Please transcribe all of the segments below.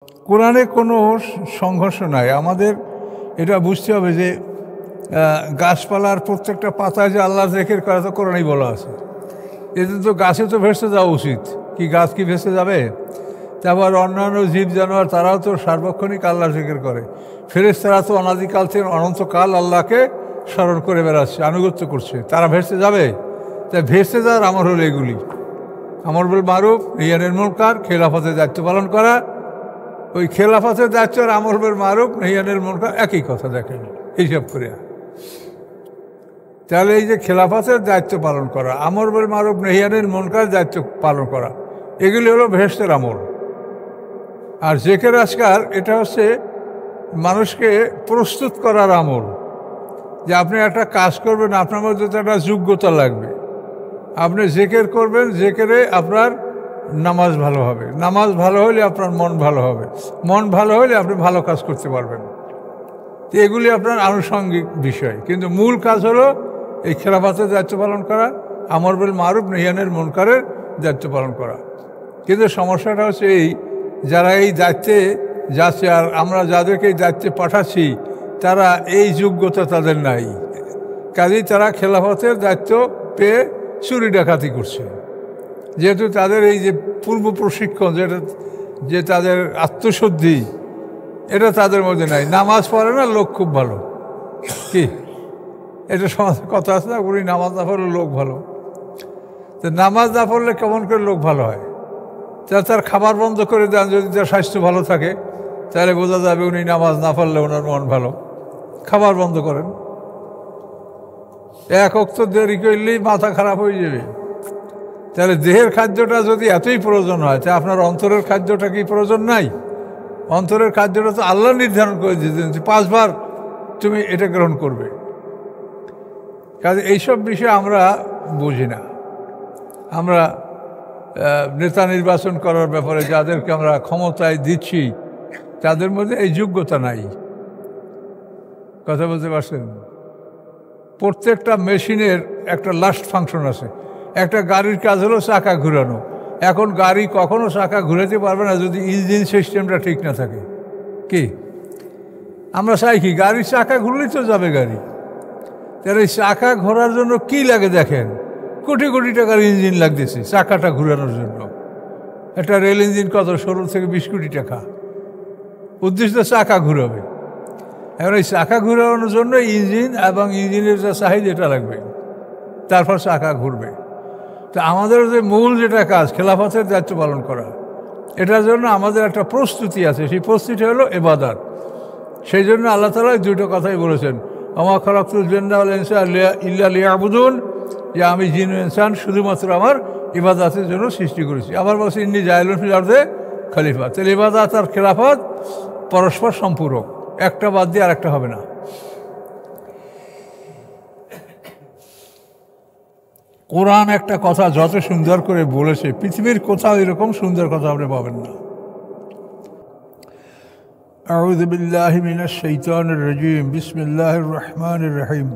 কোরআনে কোনো সংঘর্ষ নাই। আমাদের এটা বুঝতে হবে যে গাছপালার প্রত্যেকটা পাতায় যে আল্লাহ জিকির করা তো কোরআনেই বলা আছে। এতে তো গাছে তো ভেসে যাওয়া উচিত, কি গাছ কি ভেসে যাবে? তারপর অন্যান্য জীব জানোয়ার তারাও তো সার্বক্ষণিক আল্লাহ জিকির করে। ফেরেশতারা তো অনাদিকাল থেকে অনন্তকাল আল্লাহকে স্মরণ করে বেড়াচ্ছে, আনুগত্য করছে, তারা ভেসে যাবে? তাই ভেসে যাওয়ার আমর হলো এগুলি: আমর বিল মারুফ, নাহয়ুল মুনকার, খেলাফতের দায়িত্ব পালন করা। ওই খেলাফতের দায়িত্ব আর আমর বিল মারুফ নাহয়ুল মুনকার একই কথা, দেখেন হিসাব করে। তাহলে এই যে খেলাফতের দায়িত্ব পালন করা, আমর বিল মারুফ নাহয়ুল মুনকার দায়িত্ব পালন করা, এগুলি হলো বেহেশতের আমল। আর জিকির আজকার এটা হচ্ছে মানুষকে প্রস্তুত করার আমল, যে আপনি একটা কাজ করবেন, আপনার মধ্যে তো একটা যোগ্যতা লাগবে। আপনি জিকির করবেন, জিকিরে আপনার নামাজ ভালো হবে, নামাজ ভালো হলে আপনার মন ভালো হবে, মন ভালো হলে আপনি ভালো কাজ করতে পারবেন। তো এগুলি আপনার আনুষঙ্গিক বিষয়, কিন্তু মূল কাজ হলো এই খেলাফতের দায়িত্ব পালন করা, আমর বিল মারুফ নাহয়ুল মুনকারের দায়িত্ব পালন করা। কিন্তু সমস্যাটা হচ্ছে এই, যারা এই দায়িত্বে যাচ্ছে আর আমরা যাদেরকে এই দায়িত্বে পাঠাচ্ছি তারা এই যোগ্যতা তাদের নাই। কাজেই তারা খেলাফতের দায়িত্ব পেয়ে চুরি ডাকাতি করছে, যেহেতু তাদের এই যে পূর্ব প্রশিক্ষণ, যে তাদের আত্মশুদ্ধি, এটা তাদের মধ্যে নাই। নামাজ পড়ে না, লোক খুব ভালো, কি এটা সমাজের কথা আছে না, উনি নামাজ না পড়লে লোক ভালো। তো নামাজ না পড়লে কেমন করে লোক ভালো হয়? তার খাবার বন্ধ করে দেন, যদি তার স্বাস্থ্য ভালো থাকে তাহলে বোঝা যাবে উনি নামাজ না পড়লে ওনার মন ভালো। খাবার বন্ধ করেন, এক ওয়াক্ত দেরি করলেই মাথা খারাপ হয়ে যাবে। তাহলে দেহের খাদ্যটা যদি এতই প্রয়োজন হয়, তা আপনার অন্তরের খাদ্যটা কি প্রয়োজন নাই? অন্তরের খাদ্যটা তো আল্লাহ নির্ধারণ করে দিয়েছেন যে 5 বার তুমি এটা গ্রহণ করবে। কাজে এইসব বিষয়ে আমরা বুঝি না। আমরা নেতা নির্বাচন করার ব্যাপারে যাদেরকে আমরা ক্ষমতায় দিচ্ছি তাদের মধ্যে এই যোগ্যতা নাই। কথা বলতে পারছেন? প্রত্যেকটা মেশিনের একটা লাস্ট ফাংশন আছে। একটা গাড়ির কাজ হলো চাকা ঘুরানো। এখন গাড়ি কখনো চাকা ঘুরাতে পারবে না যদি ইঞ্জিন সিস্টেমটা ঠিক না থাকে। কি আমরা চাই কি? গাড়ির চাকা ঘুরলেই তো যাবে গাড়ি। তাহলে এই চাকা ঘোরার জন্য কি লাগে দেখেন, কোটি কোটি টাকার ইঞ্জিন লাগতেছে চাকাটা ঘুরানোর জন্য। একটা রেল ইঞ্জিন কত? 16 থেকে 20 কোটি টাকা। উদ্দেশ্য চাকা ঘুরাবে। এখন এই চাকা ঘুরানোর জন্য ইঞ্জিন এবং ইঞ্জিনের যে চাহিদা এটা লাগবে, তারপর চাকা ঘুরবে। তো আমাদের যে মূল যেটা কাজ, খেলাফতের দায়িত্ব পালন করা, এটার জন্য আমাদের একটা প্রস্তুতি আছে। সেই প্রস্তুতি হলো ইবাদত। সেই জন্য আল্লাহ তাআলা দুটো কথাই বলেছেন, ওমা খালাকতুল জিন্না ওয়াল ইনসা ইল্লা লিয়াবুদুন, যে আমি জিন ইনসান শুধুমাত্র আমার ইবাদতের জন্য সৃষ্টি করেছি। আবার বলছি ইন্নী জাইলুন ফিল আরদে খলিফা। তাহলে ইবাদত আর খেলাফত পরস্পর সম্পূরক, একটা বাদ দিয়ে আর একটা হবে না। কোরআন একটা কথা যত সুন্দর করে বলেছে, পৃথিবীর কোথাও এরকম সুন্দর কথা আপনি পাবেন না। আউযু বিল্লাহি মিনাশ শাইতানির রাজীম, বিসমিল্লাহির রহমানির রহিম।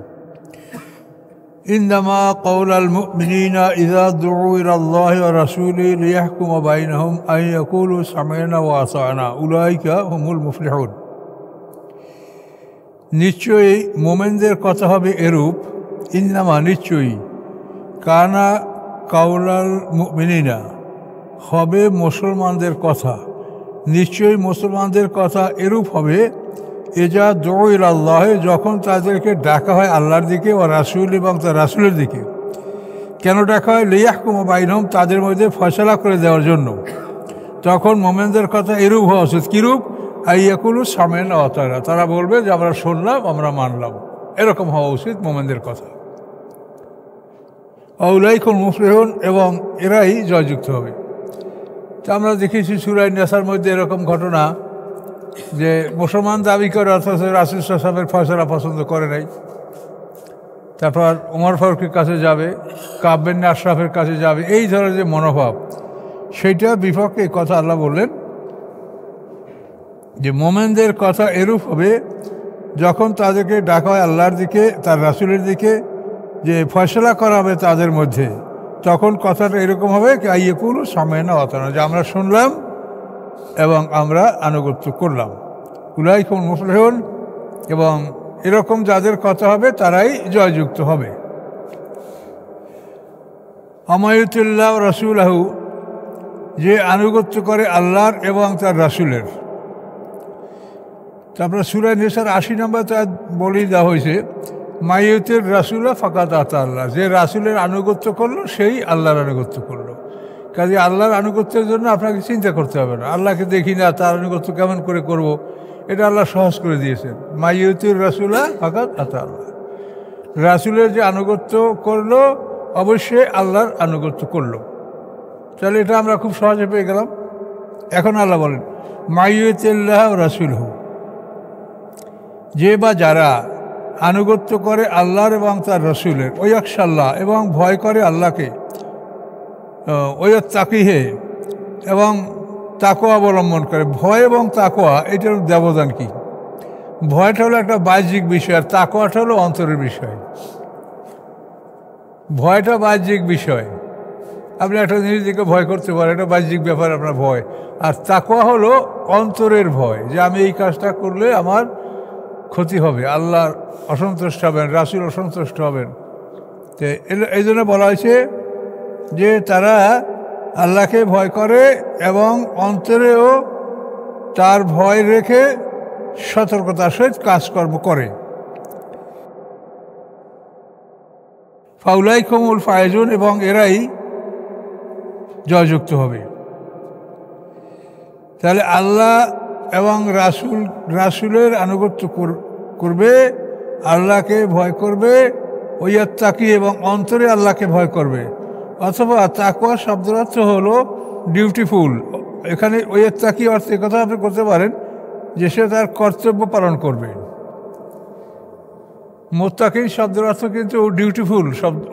ইন্নামা কাওলাল মুমিনিনা ইযা দুউ ইলাল্লাহি ওয়া রাসূলিহি লিয়াহকুমা বাইনাহুম আন ইয়াকুলু সামি'না ওয়া আতা'না উলাইকা হুমুল মুফলিহুন। নিশ্চয়ই মোমেনদের কথা হবে এরূপ, ইন্নামা নিশ্চয়ই, কানা কাউলাল মুমিনিনা হবে মুসলমানদের কথা, নিশ্চয়ই মুসলমানদের কথা এরূপ হবে, এজা দুউ ইলাল্লাহ, যখন তাদেরকে ডাকা হয় আল্লাহর দিকে, ও রাসূল এবং তার রাসূলের দিকে। কেন ডাকা হয়? লিয়াহকুমা বাইনহুম, তাদের মধ্যে ফয়সালা করে দেওয়ার জন্য। তখন মোমেনদের কথা এরূপ হওয়া উচিত। কীরূপ? আইয়াকুলু সামি'না ওয়া আতা'না, তারা বলবে যে আমরা শুনলাম, আমরা মানলাম। এরকম হওয়া উচিত মোমেনদের কথা। উলাইকুল মুফলিহুন, এবং এরাই জয়যুক্ত হবে। তা আমরা দেখেছি সূরা নিসার মধ্যে এরকম ঘটনা, যে মুসলমান দাবি করে অথচ রাসূল সাল্লাল্লাহু আলাইহি ওয়াসাল্লামের ফয়সালা পছন্দ করে নাই। তারপর ওমর ফারুকের কাছে যাবে, কাব বিন আশরাফের কাছে যাবে, এই ধরনের যে মনোভাব, সেইটার বিপক্ষে কথা আল্লাহ বললেন যে মোমেনদের কথা এরূপ হবে, যখন তাদেরকে ডাকা হয় আল্লাহর দিকে, তার রাসূলের দিকে, যে ফয়সালা করা হবে তাদের মধ্যে, তখন কথাটা এরকম হবে, আইয়াকুলু সামি'না ওয়া আতা'না, যে আমরা শুনলাম এবং আমরা আনুগত্য করলাম। উলাইকুম মুফলিহুন, এবং এরকম যাদের কথা হবে তারাই জয়যুক্ত হবে। আমায়ুতুল্লাহ রাসূলাহু, যে আনুগত্য করে আল্লাহর এবং তার রাসূলের। তারপরে সূরা নিসার ৮০ নম্বর আয়াত বলেই দেওয়া হয়েছে, মাইয়ুতির রাসূলা ফাকাদ আতা আল্লাহ, যে রাসূলের আনুগত্য করলো সেই আল্লাহর আনুগত্য করলো। কাজে আল্লাহর আনুগত্যের জন্য আপনাকে চিন্তা করতে হবে না, আল্লাহকে দেখি না তার আনুগত্য কেমন করে করব, এটা আল্লাহ সহজ করে দিয়েছেন। মাইয়ুতির রাসূলা ফাকাদ আতা আল্লাহ, রাসূলের যে আনুগত্য করলো অবশ্যই আল্লাহর আনুগত্য করলো। তাহলে এটা আমরা খুব সহজে পেয়ে গেলাম। এখন আল্লাহ বলেন মাইয়ুতিল্লাহ রাসূলহু, যে বা যারা আনুগত্য করে আল্লাহর এবং তার রসুলের, ওয়াকশাল্লাহ, এবং ভয় করে আল্লাহকে, ওয়াত্তাকিহে, এবং তাকওয়া অবলম্বন করে। ভয় এবং তাকওয়া এটার ব্যবধান কি? ভয়টা হলো একটা বাহ্যিক বিষয়, আর তাকওয়াটা হলো অন্তরের বিষয়। ভয়টা বাহ্যিক বিষয়, আপনি একটা জিনিস দিকে ভয় করতে পারেন, এটা বাহ্যিক ব্যাপার, আপনার ভয়। আর তাকওয়া হলো অন্তরের ভয়, যে আমি এই কাজটা করলে আমার ক্ষতি হবে, আল্লাহ অসন্তুষ্ট হবেন, রাসূল অসন্তুষ্ট হবেন। তো এই জন্য বলা হয়েছে যে তারা আল্লাহকে ভয় করে এবং অন্তরেও তার ভয় রেখে সতর্কতার সহিত কাজকর্ম করে। ফাউলাইকুমুল ফায়েজুন, এবং এরাই জয়যুক্ত হবে। তাহলে আল্লাহ এবং রাসূলের আনুগত্য করবে, আল্লাহকে ভয় করবে, ওয়াত্তাকি, এবং অন্তরে আল্লাহকে ভয় করবে। অথবা তাকওয়া শব্দের অর্থ হলো ডিউটিফুল। এখানে ওয়াত্তাকি অর্থে কথা আপনি করতে পারেন যে সে তার কর্তব্য পালন করবে। মুত্তাকিন শব্দের অর্থ কিন্তু ডিউটিফুল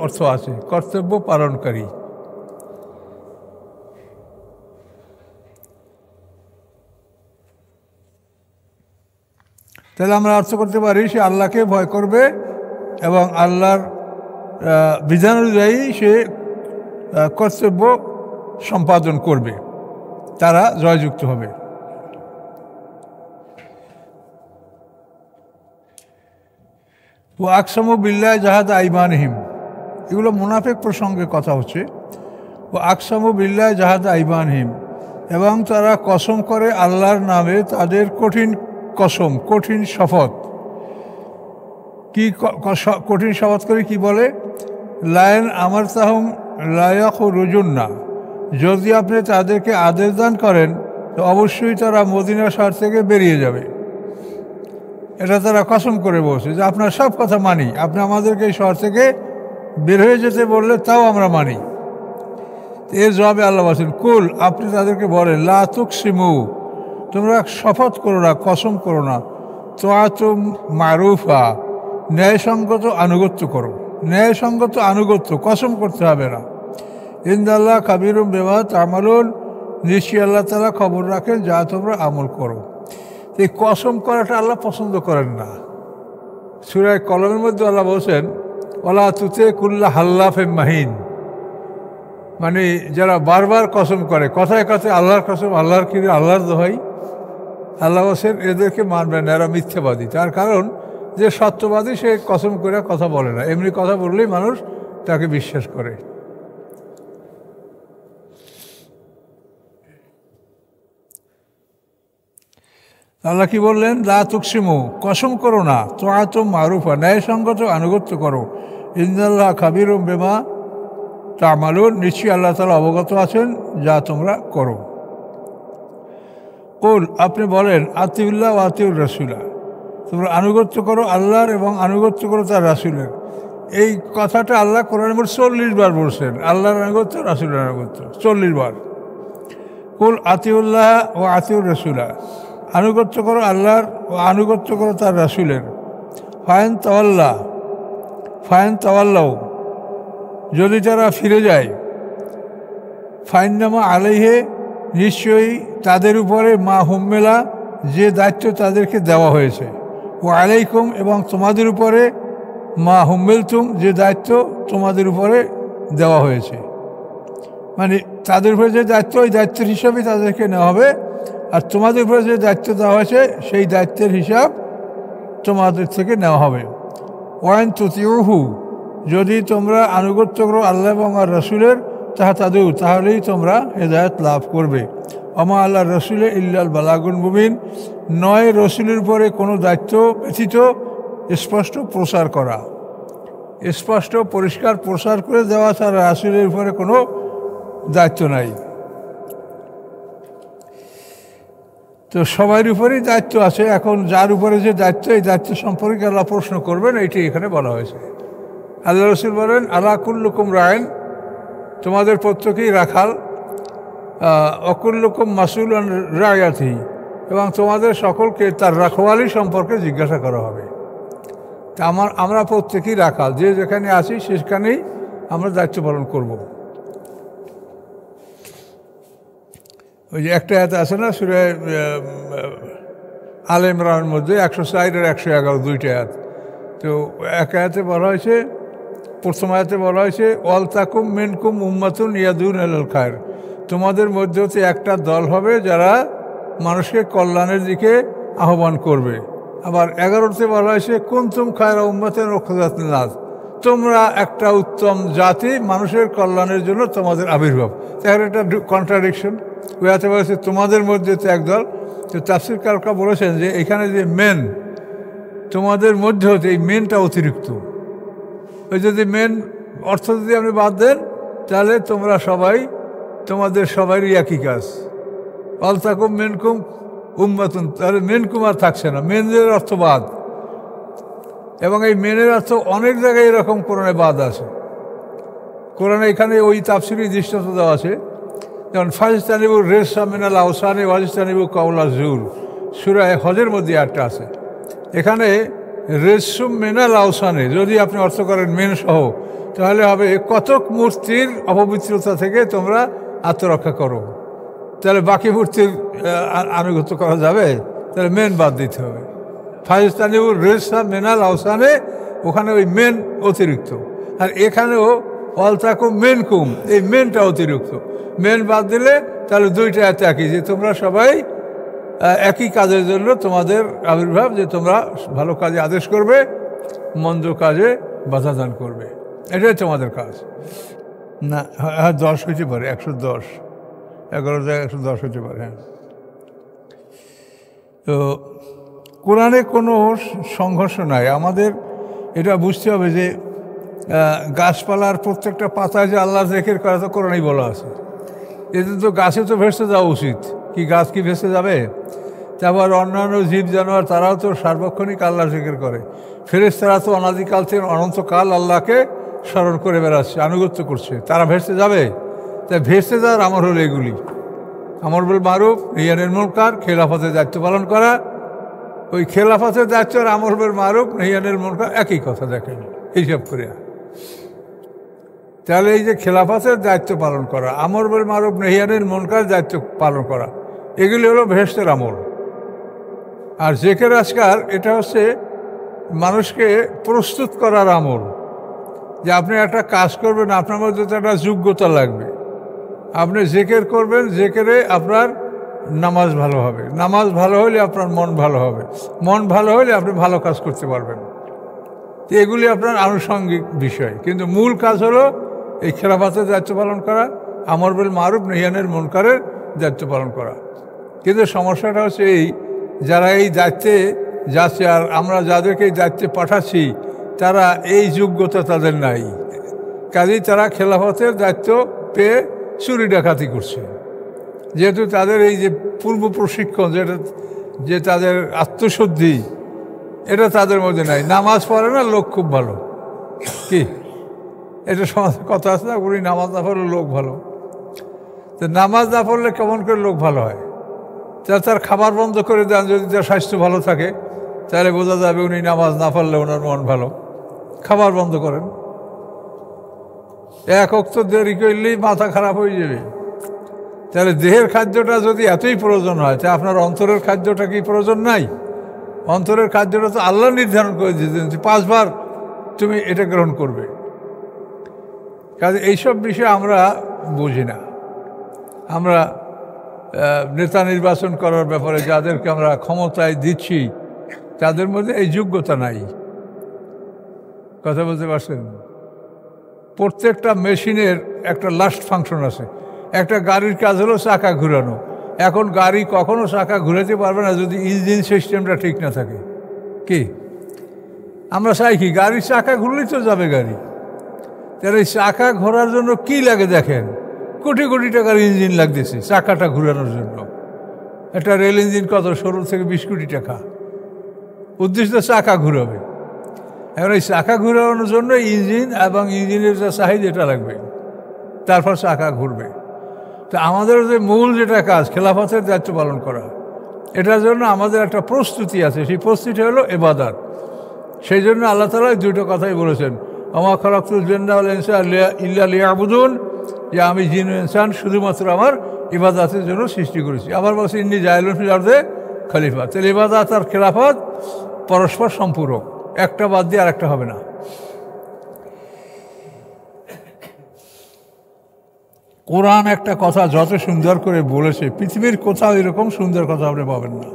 অর্থ আছে, কর্তব্য পালনকারী। তাহলে আমরা অর্থ করতে পারি সে আল্লাহকে ভয় করবে এবং আল্লাহর বিধান অনুযায়ী সে কর্তব্য সম্পাদন করবে, তারা জয়যুক্ত হবে। ও আকসামু বিল্লাহ জাহাদা আইমানহিম, এগুলো মুনাফিক প্রসঙ্গে কথা হচ্ছে। ও আকসামু বিল্লাহ জাহাদা আইমানহিম, এবং তারা কসম করে আল্লাহর নামে তাদের কঠিন কসম, কঠিন শপথ। কি কঠিন শপথ করে কি বলে? লায়ন আমার তাহম লায়াক রুজুন্না, যদি আপনি তাদেরকে আদেশ দান করেন তো অবশ্যই তারা মদিনা শহর থেকে বেরিয়ে যাবে। এটা তারা কসম করে বলছে যে আপনার সব কথা মানি, আপনি আমাদেরকে এই শহর থেকে বের হয়ে যেতে বললে তাও আমরা মানি। এর জবাবে আল্লাহ বলছেন, কুল, আপনি তাদেরকে বলেন, লা তুকসিমু, তোমরা শপথ করো না, কসম করো না, তোয়াতুম মারুফা, ন্যায়সঙ্গত আনুগত্য করো। ন্যায়সঙ্গত আনুগত্য, কসম করতে হবে না। ইনদাল্লাহ কাবিরুম বিমা তা'মালুন, নিশ্চয়ই আল্লাহ তাআলা খবর রাখেন যা তোমরা আমল করো। এই কসম করাটা আল্লাহ পছন্দ করেন না। সূরা কলমের মধ্যে আল্লাহ বলছেন, ওয়ালা তুতি কুল্লা হাল্লাফিন মাহিন, মানে যারা বারবার কসম করে, কথায় কথায় আল্লাহর কসম, আল্লাহর কিরে, আল্লাহর দোহাই, আল্লাহ বলছেন এদেরকে মানবেন না, এরা মিথ্যাবাদী। তার কারণ যে সত্যবাদী সে কসম করে কথা বলে না, এমনি কথা বললেই মানুষ তাকে বিশ্বাস করে। আল্লাহ কি বললেন? লা তুকসিমু, কসম করো না, তোয়াতুম মারুফা, ন্যায়সঙ্গত আনুগত্য করো। ইন্নাল্লাহ খাবিরুম বিমা তা'মালুন, নিশ্চয়ই আল্লাহ তাআলা অবগত আছেন যা তোমরা করো। কুল, আপনি বলেন, আতিউল্লাহ ওয়া আতিউর রাসূলা, তোমরা আনুগত্য করো আল্লাহর এবং আনুগত্য করো তার রাসূলের। এই কথাটা আল্লাহ কোরআনে 40 বার বলছেন, আল্লাহর আনুগত্য, রাসূলের আনুগত্য 40 বার। কুল আতিউল্লাহ ও আতিউর রাসূলা, আনুগত্য করো আল্লাহর ও আনুগত্য করো তার রাসূলের। ফাইন তাওয়াল্লাও, যদি তারা ফিরে যায়, ফাইন্নামা আলাইহে, নিশ্চয়ই তাদের উপরে মা হুম্মেলা, যে দায়িত্ব তাদেরকে দেওয়া হয়েছে। ও আলাইকুম, এবং তোমাদের উপরে মা হুম্মেলতুম, যে দায়িত্ব তোমাদের উপরে দেওয়া হয়েছে। মানে তাদের উপরে যে দায়িত্ব, ওই দায়িত্বের হিসাবে তাদেরকে নেওয়া হবে। আর তোমাদের উপরে যে দায়িত্ব দেওয়া হয়েছে সেই দায়িত্বের হিসাব তোমাদের থেকে নেওয়া হবে। ওয়াইন তুতিউহু, যদি তোমরা আনুগত্য করো আল্লাহ এবং আর রসুলের, তাহলেই তোমরা হেদায়েত লাভ করবে। আমা আল্লাহ রসুলে ইল্লাল বালাগুল মুবিন, নয় রসুলের উপরে কোনো দায়িত্ব ব্যতীত স্পষ্ট প্রচার করা, স্পষ্ট পরিষ্কার প্রচার করে দেওয়া ছাড়া রাসূলের উপরে কোনো দায়িত্ব নাই। তো সবার উপরেই দায়িত্ব আছে। এখন যার উপরে যে দায়িত্ব, এই দায়িত্ব সম্পর্কে আল্লাহ প্রশ্ন করবেন, এইটি এখানে বলা হয়েছে। আল্লাহ রসুল বলেন, আলা কুল্লুকুম রায়ন, তোমাদের প্রত্যেকেই রাখাল, অকুল্লুকুম মাসউলুন রায়াতিহি, এবং তোমাদের সকলকে তার রাখওয়ালি সম্পর্কে জিজ্ঞাসা করা হবে। তা আমরা প্রত্যেকেই রাখাল, যে যেখানে আছি সেখানেই আমরা দায়িত্ব পালন করব। ওই যে একটা আয়াত আছে না সূরা আলে ইমরানের মধ্যে 104 আর 111, দুইটা আয়াত। তো এক আয়াতে বলা হয়েছে, প্রথম আয়াতে বলা হয়েছে ওয়াল তাকুম মিনকুম উম্মাতুন ইয়াদুনা ইলাল খায়র, তোমাদের মধ্যে হতে একটা দল হবে যারা মানুষকে কল্যাণের দিকে আহ্বান করবে। আবার 11তে বলা হয়েছে কুনতুম খায়রা উম্মাতিন উখরিজাত লিন-নাস, তোমরা একটা উত্তম জাতি, মানুষের কল্যাণের জন্য তোমাদের আবির্ভাব। তাহলে একটা কন্ট্রাডিকশন। ওয়াতে বলেছে তোমাদের মধ্যে তো একদল। তো তাফসীরকাররা বলেছেন যে এখানে যে মেন, তোমাদের মধ্যে হতে, এই মেনটা অতিরিক্ত। ওই যদি মেন অর্থ যদি আপনি বাদ দেন, তাহলে তোমরা সবাই, তোমাদের সবারই একই কাজ। ওয়াল তাকুম মিনকুম উম্মাতুন, তাহলে মেনকুম আর থাকছে না, মেনের অর্থ বাদ। এবং এই মেনের অর্থ অনেক জায়গায় এরকম কোরআনে বাদ আছে। কোরআনে এখানে ওই তাফসীরি দৃষ্টান্ত দেওয়া আছে, যেমন ফাজতানিবু রিজসা মিনাল আওসানি ওয়াজতানিবু কাওলা যুর, সূরা হজের মধ্যে একটা আছে। এখানে রিজসুম মিনাল আওসানি যদি আপনি অর্থ করেন মেন সহ, তাহলে হবে কতক মূর্তির অপবিত্রতা থেকে তোমরা আত্মরক্ষা করো। তাহলে বাকি মূর্তির আনুগত্য করা যাবে? তাহলে মেন বাদ দিতে হবে। ফাজতানিবু রিজসা মিনাল আওসানি, ওখানে ওই মেন অতিরিক্ত। আর এখানেও ওয়াল তাকুম মিনকুম, এই মেনটা অতিরিক্ত। মেন বাদ দিলে তাহলে দুইটা এত একই, যে তোমরা সবাই একই কাজের জন্য তোমাদের আবির্ভাব, যে তোমরা ভালো কাজে আদেশ করবে, মন্দ কাজে বাধা দান করবে, এটাই তোমাদের কাজ। না হ্যাঁ 10 হইতে পারে, 110, 11 জায়গায় 110 হইতে পারে। হ্যাঁ, তো কোরআনে কোনো সংঘর্ষ নাই। আমাদের এটা বুঝতে হবে যে গাছপালার প্রত্যেকটা পাতায় যে আল্লাহ জিকির করা, তো কোরআনেই বলা আছে। এতে তো গাছে তো ভেসে যাওয়া উচিত, কি গাছ কি ভেসে যাবে? তারপর অন্যান্য জীব জানোয়ার তারাও তো সার্বক্ষণিক আল্লাহ জিকির করে। ফেরেশতারা তো অনাদিকাল থেকে অনন্তকাল আল্লাহকে স্মরণ করে বেড়াচ্ছে, আনুগত্য করছে, তারা ভেসে যাবে? তাই ভেসে যাওয়ার আমর হলো এগুলি: আমর বিল মারুফ, নাহি আনিল মুনকার, খেলাফতের দায়িত্ব পালন করা। ওই খেলাফতের দায়িত্ব আর আমর বিল মারুফ নাহি আনিল মুনকার একই কথা, দেখেন হিসাব করে। তাহলে এই যে খেলাফতের দায়িত্ব পালন করা, আমর বিল মারুফ নাহি আনিল মুনকার দায়িত্ব পালন করা, এগুলি হলো বেহেশতের আমল। আর জিকির আজকার এটা হচ্ছে মানুষকে প্রস্তুত করার আমল, যে আপনি একটা কাজ করবেন, আপনার মধ্যে তো একটা যোগ্যতা লাগবে। আপনি জিকির করবেন, জিকিরে আপনার নামাজ ভালো হবে, নামাজ ভালো হলে আপনার মন ভালো হবে, মন ভালো হলে আপনি ভালো কাজ করতে পারবেন। তো এগুলি আপনার আনুষঙ্গিক বিষয়, কিন্তু মূল কাজ হলো এই খেলাফতের দায়িত্ব পালন করা, আমর বিল মারুফ নাহি আনিল মুনকারের দায়িত্ব পালন করা। কিন্তু সমস্যাটা হচ্ছে এই, যারা এই দায়িত্বে যাচ্ছে আর আমরা যাদেরকে এই দায়িত্বে পাঠাচ্ছি, তারা এই যোগ্যতা তাদের নাই। কাজেই তারা খেলাফতের দায়িত্ব পেয়ে চুরি ডাকাতি করছে, যেহেতু তাদের এই যে পূর্ব প্রশিক্ষণ, যে তাদের আত্মশুদ্ধি, এটা তাদের মধ্যে নাই। নামাজ পড়ে না, লোক খুব ভালো, কি এটা সমাজের কথা আছে না, উনি নামাজ না পড়লে লোক ভালো। তো নামাজ না পড়লে কেমন করে লোক ভালো হয়? তার খাবার বন্ধ করে দেন, যদি তার স্বাস্থ্য ভালো থাকে তাহলে বোঝা যাবে উনি নামাজ না পড়লে ওনার মন ভালো। খাবার বন্ধ করেন, এক ওয়াক্ত দেরি করলেই মাথা খারাপ হয়ে যাবে। তাহলে দেহের খাদ্যটা যদি এতই প্রয়োজন হয়, তা আপনার অন্তরের খাদ্যটা কি প্রয়োজন নাই? অন্তরের খাদ্যটা তো আল্লাহ নির্ধারণ করে দিয়েছেন, 5 বার তুমি এটা গ্রহণ করবে। কাজে এইসব বিষয়ে আমরা বুঝি না। আমরা নেতা নির্বাচন করার ব্যাপারে যাদেরকে আমরা ক্ষমতায় দিচ্ছি তাদের মধ্যে এই যোগ্যতা নাই। কথা বলতে পারছেন? প্রত্যেকটা মেশিনের একটা লাস্ট ফাংশন আছে। একটা গাড়ির কাজ হলো চাকা ঘুরানো। এখন গাড়ি কখনো চাকা ঘুরাতে পারবে না যদি ইঞ্জিন সিস্টেমটা ঠিক না থাকে। কি আমরা চাই কি গাড়ির চাকা ঘুরলেই তো যাবে গাড়ি। তাহলে এই চাকা ঘোরার জন্য কি লাগে দেখেন, কোটি কোটি টাকার ইঞ্জিন লাগতেছে চাকাটা ঘুরানোর জন্য। একটা রেল ইঞ্জিন কত 16 থেকে 20 কোটি টাকা, উদ্দেশ্য চাকা ঘুরাবে। এখন এই চাকা ঘুরানোর জন্য ইঞ্জিন এবং ইঞ্জিনের যে চাহিদা এটা লাগবে, তারপর চাকা ঘুরবে। তো আমাদের যে মূল যেটা কাজ খেলাফতের দায়িত্ব পালন করা, এটার জন্য আমাদের একটা প্রস্তুতি আছে। সেই প্রস্তুতি হলো ইবাদত। সেই জন্য আল্লাহ তাআলা দুটো কথাই বলেছেন, ওমা খালাকতুল জিন্না ওয়াল ইনসা ইল্লা লিয়াবুদুন, যে আমি জিন ও ইনসান শুধুমাত্র আমার ইবাদতের জন্য সৃষ্টি করেছি। আবার বলছে ইন্নী জাইলুন ফিল আরদে খলিফা। তাহলে ইবাদত আর খেলাফত পরস্পর সম্পূরক, একটা বাদ দিয়ে আরেকটা হবে না। কোরআন একটা কথা যত সুন্দর করে বলেছে, পৃথিবীর কোথাও এরকম সুন্দর কথা আপনি পাবেন না।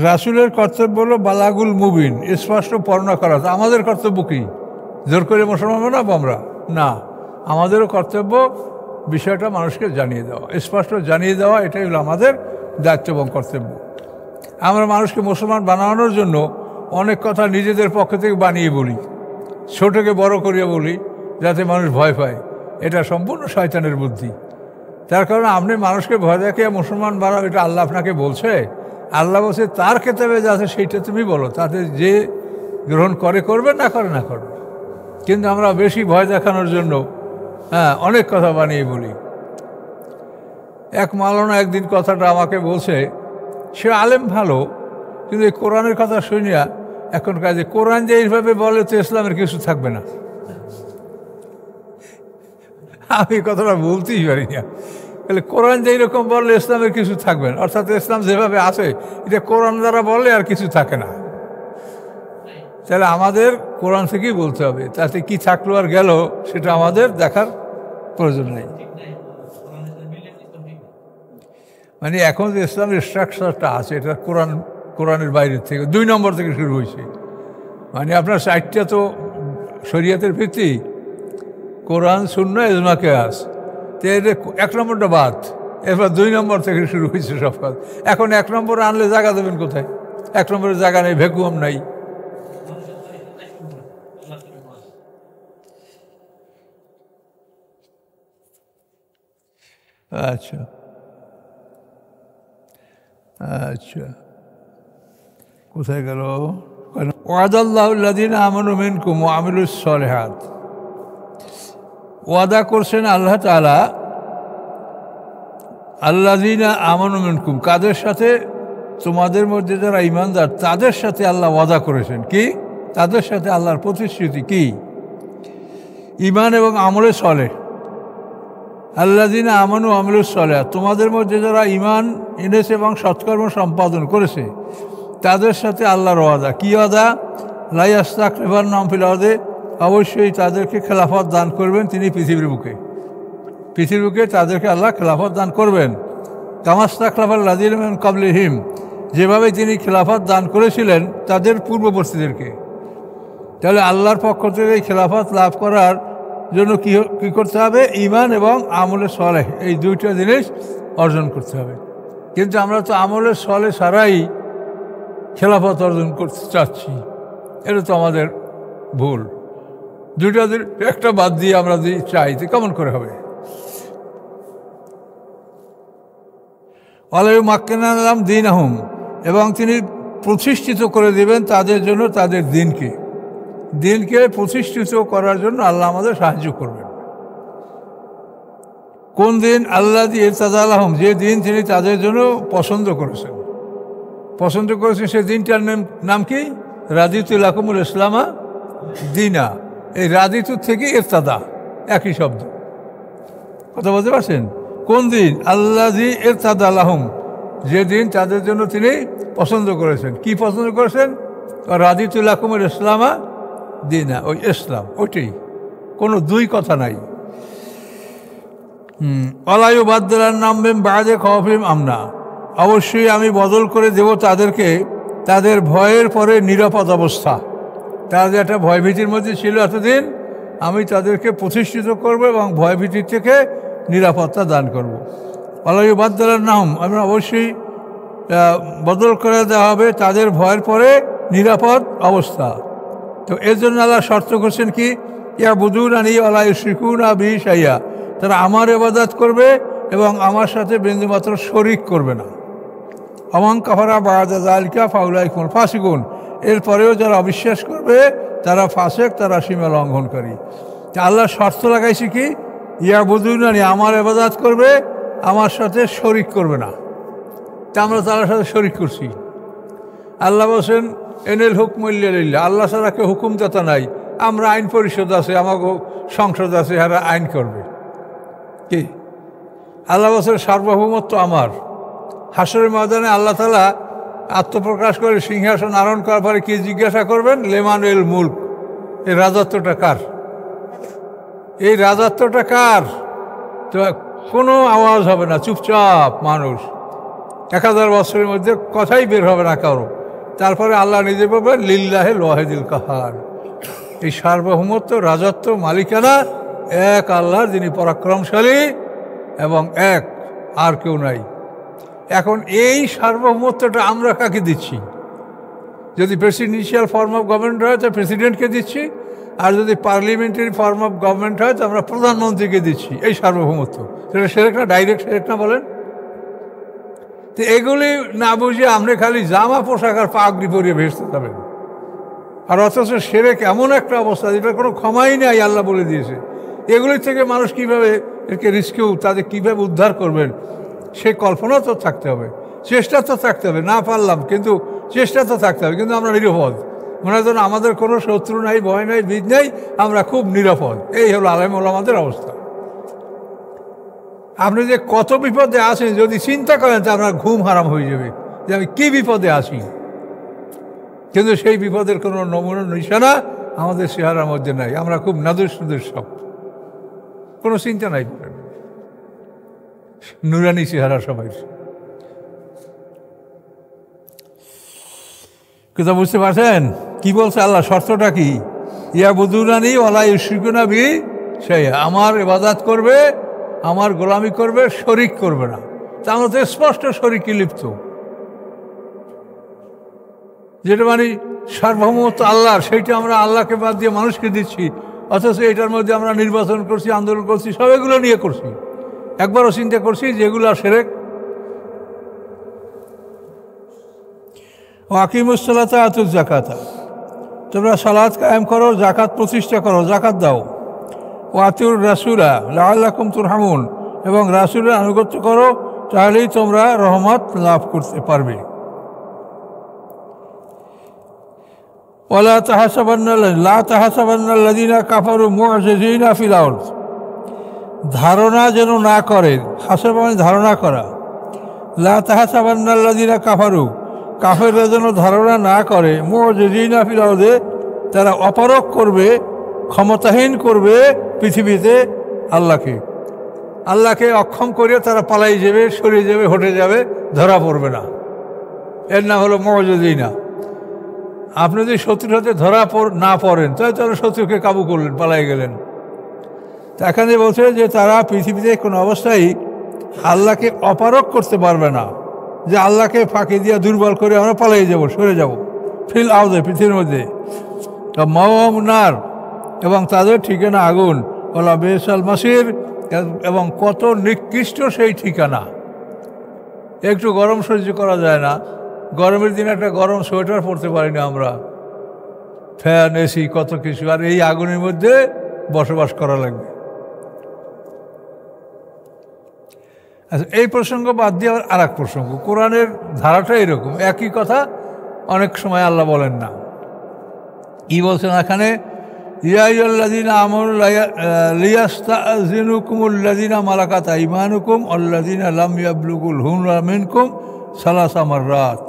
রাসূলের কর্তব্য হলো বালাগুল মুবিন, স্পষ্ট বর্ণনা করা। আমাদের কর্তব্য কি? জোর করে মুসলমান বানাবো আমরা? না, আমাদেরও কর্তব্য বিষয়টা মানুষকে জানিয়ে দেওয়া, স্পষ্ট জানিয়ে দেওয়া। এটাই হলো আমাদের দায়িত্ব এবং কর্তব্য। আমরা মানুষকে মুসলমান বানানোর জন্য অনেক কথা নিজেদের পক্ষ থেকে বানিয়ে বলি, ছোটকে বড় করিয়া বলি যাতে মানুষ ভয় পায়। এটা সম্পূর্ণ শয়তানের বুদ্ধি। তার কারণে আপনি মানুষকে ভয় দেখিয়ে মুসলমান বানাও, এটা আল্লাহ আপনাকে বলছে? আল্লাহ বলছে তার খেতাবে যা আছে সেইটা তুমি বলো, তাতে যে গ্রহণ করে করবে, না করে না করবে। কিন্তু আমরা বেশি ভয় দেখানোর জন্য অনেক কথা বানিয়ে বলি। এক মাওলানা একদিন কথাটা আমাকে বলছে, সে আলেম ভালো, কিন্তু এই কোরআনের কথা শুনিয়া এখন কাজে কোরআন যে এইভাবে বলে তো ইসলামের কিছু থাকবে না। আমি কথাটা বলতেই পারি না। তাহলে কোরআন যে এইরকম বললে ইসলামের কিছু থাকবে না, অর্থাৎ ইসলাম যেভাবে আছে এটা কোরআন দ্বারা বললে আর কিছু থাকে না। তাহলে আমাদের কোরআন থেকেই বলতে হবে, তাতে কি থাকলো আর গেল সেটা আমাদের দেখার প্রয়োজন নেই। মানে এখন যে ইসলামের স্ট্রাকচারটা আছে এটা কোরআনের বাইরের থেকে 2 নম্বর থেকে শুরু হয়েছে। মানে আপনার 4টা তো শরীয়তের ভিত্তি, কোরআন, সুন্নাহ, ইজমা, কিয়াস। তো এর 1 নম্বরটা বাদ, এরপর 2 নম্বর থেকে শুরু হয়েছে সব কাজ। এখন 1 নম্বর আনলে জায়গা দেবেন কোথায়? 1 নম্বরের জায়গা নেই, ভ্যাকুয়াম নাই। আচ্ছা আচ্ছা, কোথায় গেল? ওয়াদাল্লাহুল্লাযীনা আমানু মিনকুম ওয়া আমিলুস সালিহাত। ওয়াদা করছেন আল্লাহ তাআলা আল্লাযীনা আমানু মিনকুম, কাদের সাথে? তোমাদের মধ্যে যারা ঈমানদার তাদের সাথে আল্লাহ ওয়াদা করেছেন। কি? তাদের সাথে আল্লাহর প্রতিশ্রুতি কি? ঈমান এবং আমলে সালেহ। আল্লাযীনা আমানু ওয়া আমিলুস সালিহাত, তোমাদের মধ্যে যারা ঈমান এনেছে এবং সৎকর্ম সম্পাদন করেছে তাদের সাথে আল্লাহর ওয়াদা। কি ওয়াদা? লা ইয়াস্তাখলিফান্নাহুম ফিল আরদি, অবশ্যই তাদেরকে খেলাফত দান করবেন তিনি পৃথিবীর বুকে তাদেরকে আল্লাহ খেলাফত দান করবেন। কামা ইসতাখলাফাল্লাযীনা মিন ক্বাবলিহিম, যেভাবে তিনি খেলাফত দান করেছিলেন তাদের পূর্ববর্তীদেরকে। তাহলে আল্লাহর পক্ষ থেকে এই খেলাফত লাভ করার জন্য কী করতে হবে? ঈমান এবং আমলে সালেহ, এই 2টা জিনিস অর্জন করতে হবে। কিন্তু আমরা তো আমলে সালেহ ছাড়াই খেলাফত অর্জন করতে চাচ্ছি, এটা তো আমাদের ভুল। 2টা একটা বাদ দিয়ে আমরা যদি চাই তো কেমন করে হবে? ওয়ালাইউমাক্কিনানা লাহুম দীনাহুম, এবং তিনি প্রতিষ্ঠিত করে দেবেন তাদের জন্য তাদের দিনকে প্রতিষ্ঠিত করার জন্য আল্লাহ আমাদের সাহায্য করবেন। কোন দিন? আল্লাযী ইরতাদা লাহুম, যে দিন তিনি তাদের জন্য পছন্দ করেছেন সেই দিনটার নাম কি? রাদিতু লাকুমুল ইসলামা দীনা। এই রাদিতু থেকে ইরতাদা একই শব্দ। কথা বলতে পারছেন? কোন দিন? আল্লাযী ইরতাদা লাহুম, যে দিন তাদের জন্য তিনি পছন্দ করেছেন। কি পছন্দ করেছেন? রাদিতু লাকুমুল ইসলামা দীনা, ওই ইসলাম, ওইটাই কোনো দুই কথা নাই। অলায়ু বাদ্দার নামবেন বাদে খওফিম আমনা, অবশ্যই আমি বদল করে দেব তাদেরকে তাদের ভয়ের পরে নিরাপদ অবস্থা। তারা যে একটা ভয়ভীতির মধ্যে ছিল এতদিন, আমি তাদেরকে প্রতিষ্ঠিত করব এবং ভয়ভীতির থেকে নিরাপত্তা দান করব। অলায়ু বাদ্দার নাম আমি অবশ্যই বদল করে দেওয়া হবে তাদের ভয়ের পরে নিরাপদ অবস্থা। তো এর জন্য আল্লাহ শর্ত করছেন কি, ইয়া বুদুন আনি আলা ইউশরিকুনা বিহি শাইআ, তারা আমার ইবাদত করবে এবং আমার সাথে বিন্দুমাত্র শরিক করবে না। আমান কাফারা বা'দা যালিকা ফাউলাইকা হুমুল ফাসিকুন, এরপরেও যারা অবিশ্বাস করবে তারা ফাসেক, তারা সীমা লঙ্ঘনকারী। তা আল্লাহ শর্ত লাগাইছে কি, ইয়া বুদুন আনি, আমার ইবাদত করবে, আমার সাথে শরিক করবে না। তা আমরা তার সাথে শরিক করছি। আল্লাহ বলছেন এনেল হুকম ইল্লা লিল্লাহ, আল্লাহ ছাড়া কেউ হুকুমদাতা নাই। আমরা আইন পরিষদ আছে, আমাকে সংসদ আছে, এরা আইন করবে কি? আল্লাহ বলছেন সার্বভৌমত্ব আমার। হাসরের ময়দানে আল্লাহ তাআলা আত্মপ্রকাশ করে সিংহাসন আরোহণ করার পরে কি জিজ্ঞাসা করবেন, লেমান এল মুল্ক, এই রাজত্বটা কার? এই রাজত্বটা কার? তো কোনো আওয়াজ হবে না, চুপচাপ মানুষ, 1000 বছরের মধ্যে কথাই বের হবে না কারো। তারপরে আল্লাহ নিজে বলবেন লিল্লাহিল ওয়াহিদুল কাহার, এই সার্বভৌমত্ব, রাজত্ব, মালিকানা এক আল্লাহর, যিনি পরাক্রমশালী এবং এক, আর কেউ নাই। এখন এই সার্বভৌমত্বটা আমরা কাকে দিচ্ছি? যদি প্রেসিডেন্সিয়াল ফর্ম অফ গভর্নমেন্ট হয় তো প্রেসিডেন্টকে দিচ্ছি, আর যদি পার্লামেন্টারি ফর্ম অফ গভর্নমেন্ট হয় তো আমরা প্রধানমন্ত্রীকে দিচ্ছি এই সার্বভৌমত্ব। সেটা সেরেক না? ডাইরেক্ট সেরেক না বলেন? তো এগুলি না বুঝে আপনি খালি জামা পোশাক আর পাগড়ি পরিয়ে ভেসতে যাবেন, আর অথচ সেরেক এমন একটা অবস্থা যেটা কোনো ক্ষমাই নাই, আল্লাহ বলে দিয়েছে। এগুলির থেকে মানুষ কীভাবে একে রিস্কেও, তাদের কীভাবে উদ্ধার করবেন সে কল্পনা তো থাকতে হবে, চেষ্টা তো থাকতে হবে। না পারলাম, কিন্তু চেষ্টা তো থাকতে হবে। কিন্তু আমরা নিরাপদ, মনে হয় যেন আমাদের কোনো শত্রু নাই, ভয় নাই, বীজ নেই, আমরা খুব নিরাপদ। এই হলো আলেম ওলামাদের অবস্থা। আপনি যে কত বিপদে আছেন যদি চিন্তা করেন তা আপনার ঘুম হারাম হয়ে যাবে যে আমি কী বিপদে আছি। কিন্তু সেই বিপদের কোনো নমুনা নিশানা আমাদের চেহারার মধ্যে নাই। আমরা খুব নাদুস নুদুস, সব কোনো চিন্তা নাই, নুরানি চেহারা সবাই। কথা বুঝতে পারছেন কি বলছে আল্লাহ? শর্তটা কি? ইয়া বুদুনানি ওয়ালা ইউশরিকুনা বিহি শাইআ, আমার ইবাদত করবে, আমার গোলামি করবে, শরিক করবে না। তা আমরা তো স্পষ্ট শরিকে লিপ্ত, যেটা মানে সার্বভৌমত্ব আল্লাহর, সেইটা আমরা আল্লাহকে বাদ দিয়ে মানুষকে দিচ্ছি। অথচ এটার মধ্যে আমরা নির্বাচন করছি, আন্দোলন করছি, সব এগুলো নিয়ে করছি। একবারও চিন্তা করছি যেগুলো শিরক। ওয়াকিমুস সালাতা আতুজ যাকাতা, তোমরা সালাত কায়েম করো, যাকাত প্রতিষ্ঠা করো, যাকাত দাও। ওয়াতিউর রাসূলা লাআল্লাকুম তুরহামুন, এবং রাসূলের আনুগত্য করো, তাহলেই তোমরা রহমত লাভ করতে পারবে। ওয়ালা তাহাসাবান্নাল্লাযীনা কাফারু মু'জিজিনা ফিল আরদ, ধারণা যেন না করে, হাসাব মানে ধারণা করা। লা তাহাসাবান্নাল্লাযীনা কাফারু, কাফেররা যেন ধারণা না করে, মু'জিজিনা ফিল আরদে, তারা অপারগ করবে, ক্ষমতাহীন করবে পৃথিবীতে আল্লাহকে। আল্লাহকে অক্ষম করে তারা পালাই যাবে, সরে যাবে, হটে যাবে, ধরা পড়বে না। এর নাম হলো মু'জিজিনা। আপনি যদি শত্রুর হাতে ধরা না পড়েন তাহলে শত্রুকে কাবু করলেন, পালাই গেলেন। তা এখানে বলছে যে তারা পৃথিবীতে কোনো অবস্থায় আল্লাহকে অপারগ করতে পারবে না, যে আল্লাহকে ফাঁকি দিয়ে দুর্বল করে আমরা পালাই যাব, সরে যাব। ফিল আউদে, পৃথিবীর মধ্যে। মাওয়াম নার, এবং তাদের ঠিকানা আগুন। ওলা বেসাল মাসির, এবং কত নিকৃষ্ট সেই ঠিকানা। একটু গরম সহ্য করা যায় না, গরমের দিনে একটা গরম সোয়েটার পরতে পারি না আমরা, ফ্যান, এসি, কত কিছু, আর এই আগুনের মধ্যে বসবাস করা লাগবে। আচ্ছা, এই প্রসঙ্গ বাদ দিয়ে আবার আর এক প্রসঙ্গ। কোরআনের ধারাটা এরকম, একই কথা অনেক সময় আল্লাহ বলেন না। কি বলছেন এখানে? ইয়া আইয়ুহাল্লাযীনা আমানু লিয়াস্তাযিনুকুমুল্লাযীনা মালাকাত আইমানুকুম আল্লাযীনা লাম ইয়াবলুগুল হুলুম মিনকুম সালাসা মাররাত।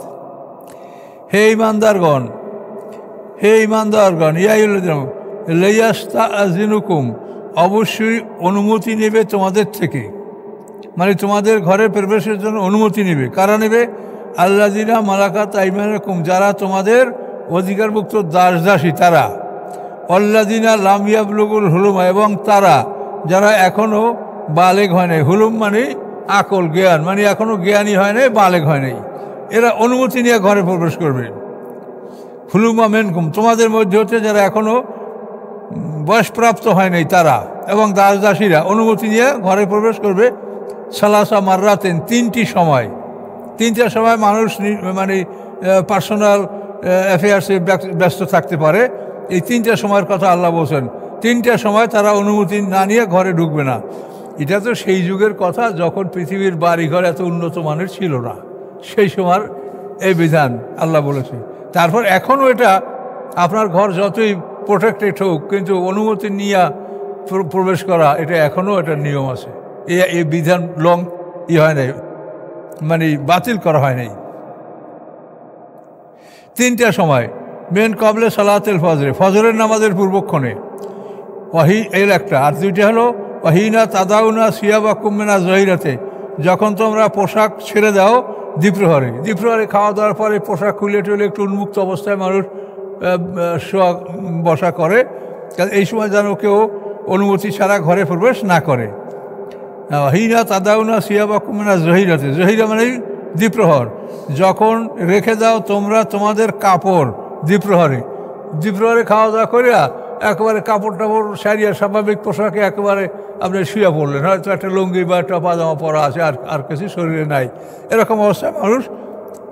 হে ঈমানদারগণ, হে ঈমানদারগণ, ইয়া আইয়ুহাল্লাযীনা, লাইয়াস্তাযিনুকুম, অবশ্যই অনুমতি নেবে তোমাদের থেকে, মানে তোমাদের ঘরে প্রবেশের জন্য অনুমতি নেবে। কারা নেবে? আল্লাযিনা মালাকাত আইমানুকুম, যারা তোমাদের অধিকারভুক্ত দাস দাসী তারা। আল্লাযিনা লাম ইয়াবলুগুল হুলুমা, এবং তারা যারা এখনও বালেগ হয় নাই। হুলুম মানে আকল, জ্ঞান, মানে এখনও জ্ঞানী হয় নাই, বালেগ হয় নাই, এরা অনুমতি নিয়ে ঘরে প্রবেশ করবে। হুলুমা মিনকুম, তোমাদের মধ্যে হচ্ছে যারা এখনও বয়সপ্রাপ্ত হয় নাই তারা, এবং দাস দাসীরা অনুমতি নিয়ে ঘরে প্রবেশ করবে। সালাসা মাররাতেন, তিনটা সময় মানুষ মানে পার্সোনাল অ্যাফেয়ার্সে ব্যস্ত থাকতে পারে। এই তিনটা সময়ের কথা আল্লাহ বলছেন, তিনটা সময় তারা অনুমতি না নিয়ে ঘরে ঢুকবে না। এটা তো সেই যুগের কথা যখন পৃথিবীর বাড়িঘর এত উন্নত মানের ছিল না, সেই সময় এই বিধান আল্লাহ বলেছে। তারপর এখনও এটা আপনার ঘর যতই প্রোটেক্টেড হোক, কিন্তু অনুমতি নিয়ে প্রবেশ করা এটা এখনও একটা নিয়ম আছে। এই বিধান হয় নাই, মানে বাতিল করা হয় নাই। তিনটা সময়, মেন কবলে সালাতুল ফজরে, ফজরের নামাজের পূর্বক্ষণে, এর একটা। আর দুইটা হলো ওয়াহিনা তাদাউনা সিয়াবাকুম মিনা জহিরাতে, যখন তোমরা পোশাক ছেড়ে দাও দ্বিপ্রহরে খাওয়া দাওয়ার পরে পোশাক খুলে টুলে একটু উন্মুক্ত অবস্থায় মানুষ শোয়া বসা করে, এই সময় যেন কেউ অনুমতি ছাড়া ঘরে প্রবেশ না করে। ওয়াহিনা তাদাউনা সিয়াবাকুম মিনা জহিরাতে, জহিরা মানে দ্বিপ্রহর, যখন রেখে দাও তোমরা তোমাদের কাপড় দ্বিপ্রহরে খাওয়া দাওয়া করিয়া একেবারে কাপড় টাপড় সারিয়া স্বাভাবিক পোশাকে একেবারে আপনি শুয়ে পড়লেন, হয়তো একটা লুঙ্গি বা একটা পাজামা পরা আছে, আর কিছু শরীরে নাই, এরকম অবস্থায় মানুষ,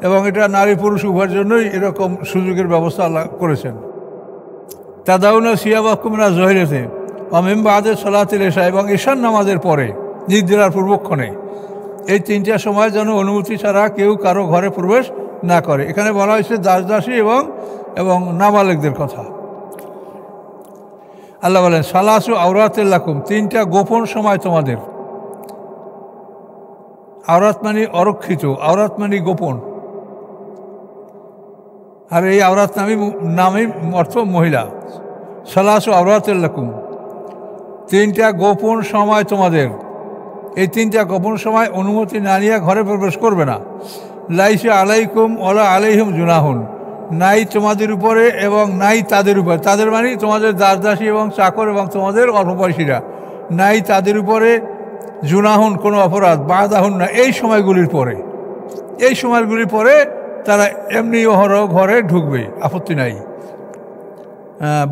এবং এটা নারী পুরুষ উভয়ের জন্যই এরকম সুযোগের ব্যবস্থা আল্লাহ করেছেন। তাদাউনা সিয়াবাকুম মিনা জহিরাতে মিন বাদি সালাতিল ইশা, এবং ঈশার নামাজের পরে নিদ্রার পূর্বক্ষণে, এই তিনটা সময় যেন অনুমতি ছাড়া কেউ কারো ঘরে প্রবেশ না করে। এখানে বলা হয়েছে দাস দাসী এবং নাবালেগদের কথা। আল্লাহ বলেন সালাসু আওরাতিল লাকুম, তিনটা গোপন সময় তোমাদের। আওরাত মানে অরক্ষিত, আওরাত মানে গোপন, আর এই আওরাত নামে অর্থ মহিলা। সালাসু আওরাতিল লাকুম, তিনটা গোপন সময় তোমাদের। এই তিনটা গোপন সময় অনুমতি না নিয়ে ঘরে প্রবেশ করবে না। লাইসা আলাইকুম ওলা আলাইহিম জুনাহুন, নাই তোমাদের উপরে এবং নাই তাদের উপরে, তাদের মানে তোমাদের দাস দাসী এবং চাকর এবং তোমাদের অল্পবয়সীরা, নাই তাদের উপরে জুনাহুন কোনো অপরাধ, বাদাহুন না, এই সময়গুলির পরে তারা এমনি অহরহ ঘরে ঢুকবে, আপত্তি নাই।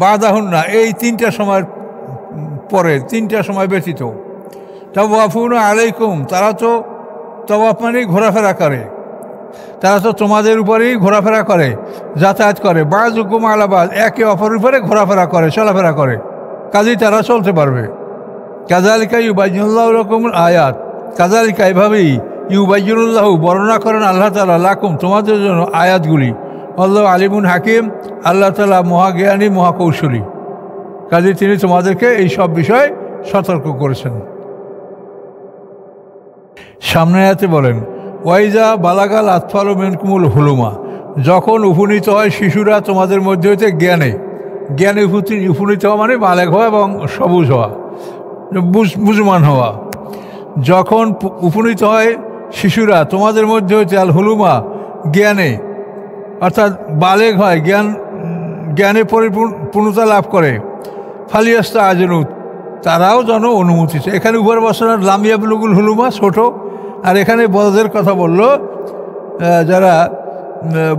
বাদাহুন না, এই তিনটা সময়ের পরে, তিনটা সময় ব্যতীত। তাওয়াফুন আলাইকুম, তারা তো তাওয়াফ মানে ঘোরাফেরা করে, তারা তো তোমাদের উপরেই ঘোরাফেরা করে, যাতায়াত করে। বাযুকুম আলা বায, একে অপরের উপরে ঘোরাফেরা করে, চলাফেরা করে, কাজেই তারা চলতে পারবে। কাযালিকা ইউবাইয়িনুল্লাহু লাকুমুল আয়াত, কাযালিকা এভাবেই ইউবাইয়িনুল্লাহু বর্ণনা করেন আল্লাহ তাআলা লাকুম তোমাদের জন্য আয়াতগুলি। আল্লাহু আলিমুন হাকিম, আল্লাহ তাআলা মহাজ্ঞানী মহাকৌশলী, কাজেই তিনি তোমাদেরকে এই সব বিষয় সতর্ক করেছেন। সামনে আয়াতে বলেন ওয়াইজা বালাগাল আতফালু মিনকুমুল হুলুমা, যখন উপনীত হয় শিশুরা তোমাদের মধ্যে হইতে জ্ঞানে উপনীত হওয়া মানে বালেগ হওয়া এবং সবুজ হওয়া, বুঝমান হওয়া। যখন উপনীত হয় শিশুরা তোমাদের মধ্যে হইতে আল হুলুমা, জ্ঞানে, অর্থাৎ বালেগ হয়, জ্ঞানে পরিপূর্ণতা লাভ করে, ফালিয়াস্তা আজনু, তারাও যেন অনুমতি চায়। এখানে উপর বছর লামিয়া বুলুগুল হুলুমা ছোট, আর এখানে বড়দের কথা বলল, যারা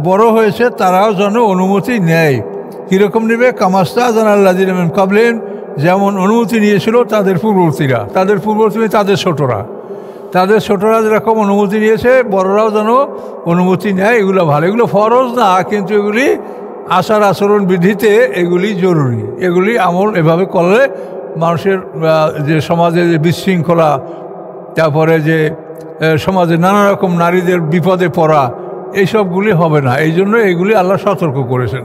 বড় হয়েছে তারাও যেন অনুমতি নেয়। কীরকম নেবে? কামাস্তা জানাল্লাযিনা মিন ক্বাবলিহিম, যেমন অনুমতি নিয়েছিল তাদের পূর্ববর্তীরা, তাদের ছোটরা যেরকম অনুমতি নিয়েছে, বড়রাও যেন অনুমতি নেয়। এগুলো ভালো, এগুলো ফরজ না, কিন্তু এগুলি আচার আচরণ বিধিতে এগুলি জরুরি। এগুলি আমল এভাবে করলে মানুষের যে সমাজে যে বিশৃঙ্খলা, তারপরে যে সমাজে নানা রকম নারীদের বিপদে পড়া, এইসবগুলি হবে না। এই জন্য এগুলি আল্লাহ সতর্ক করেছেন।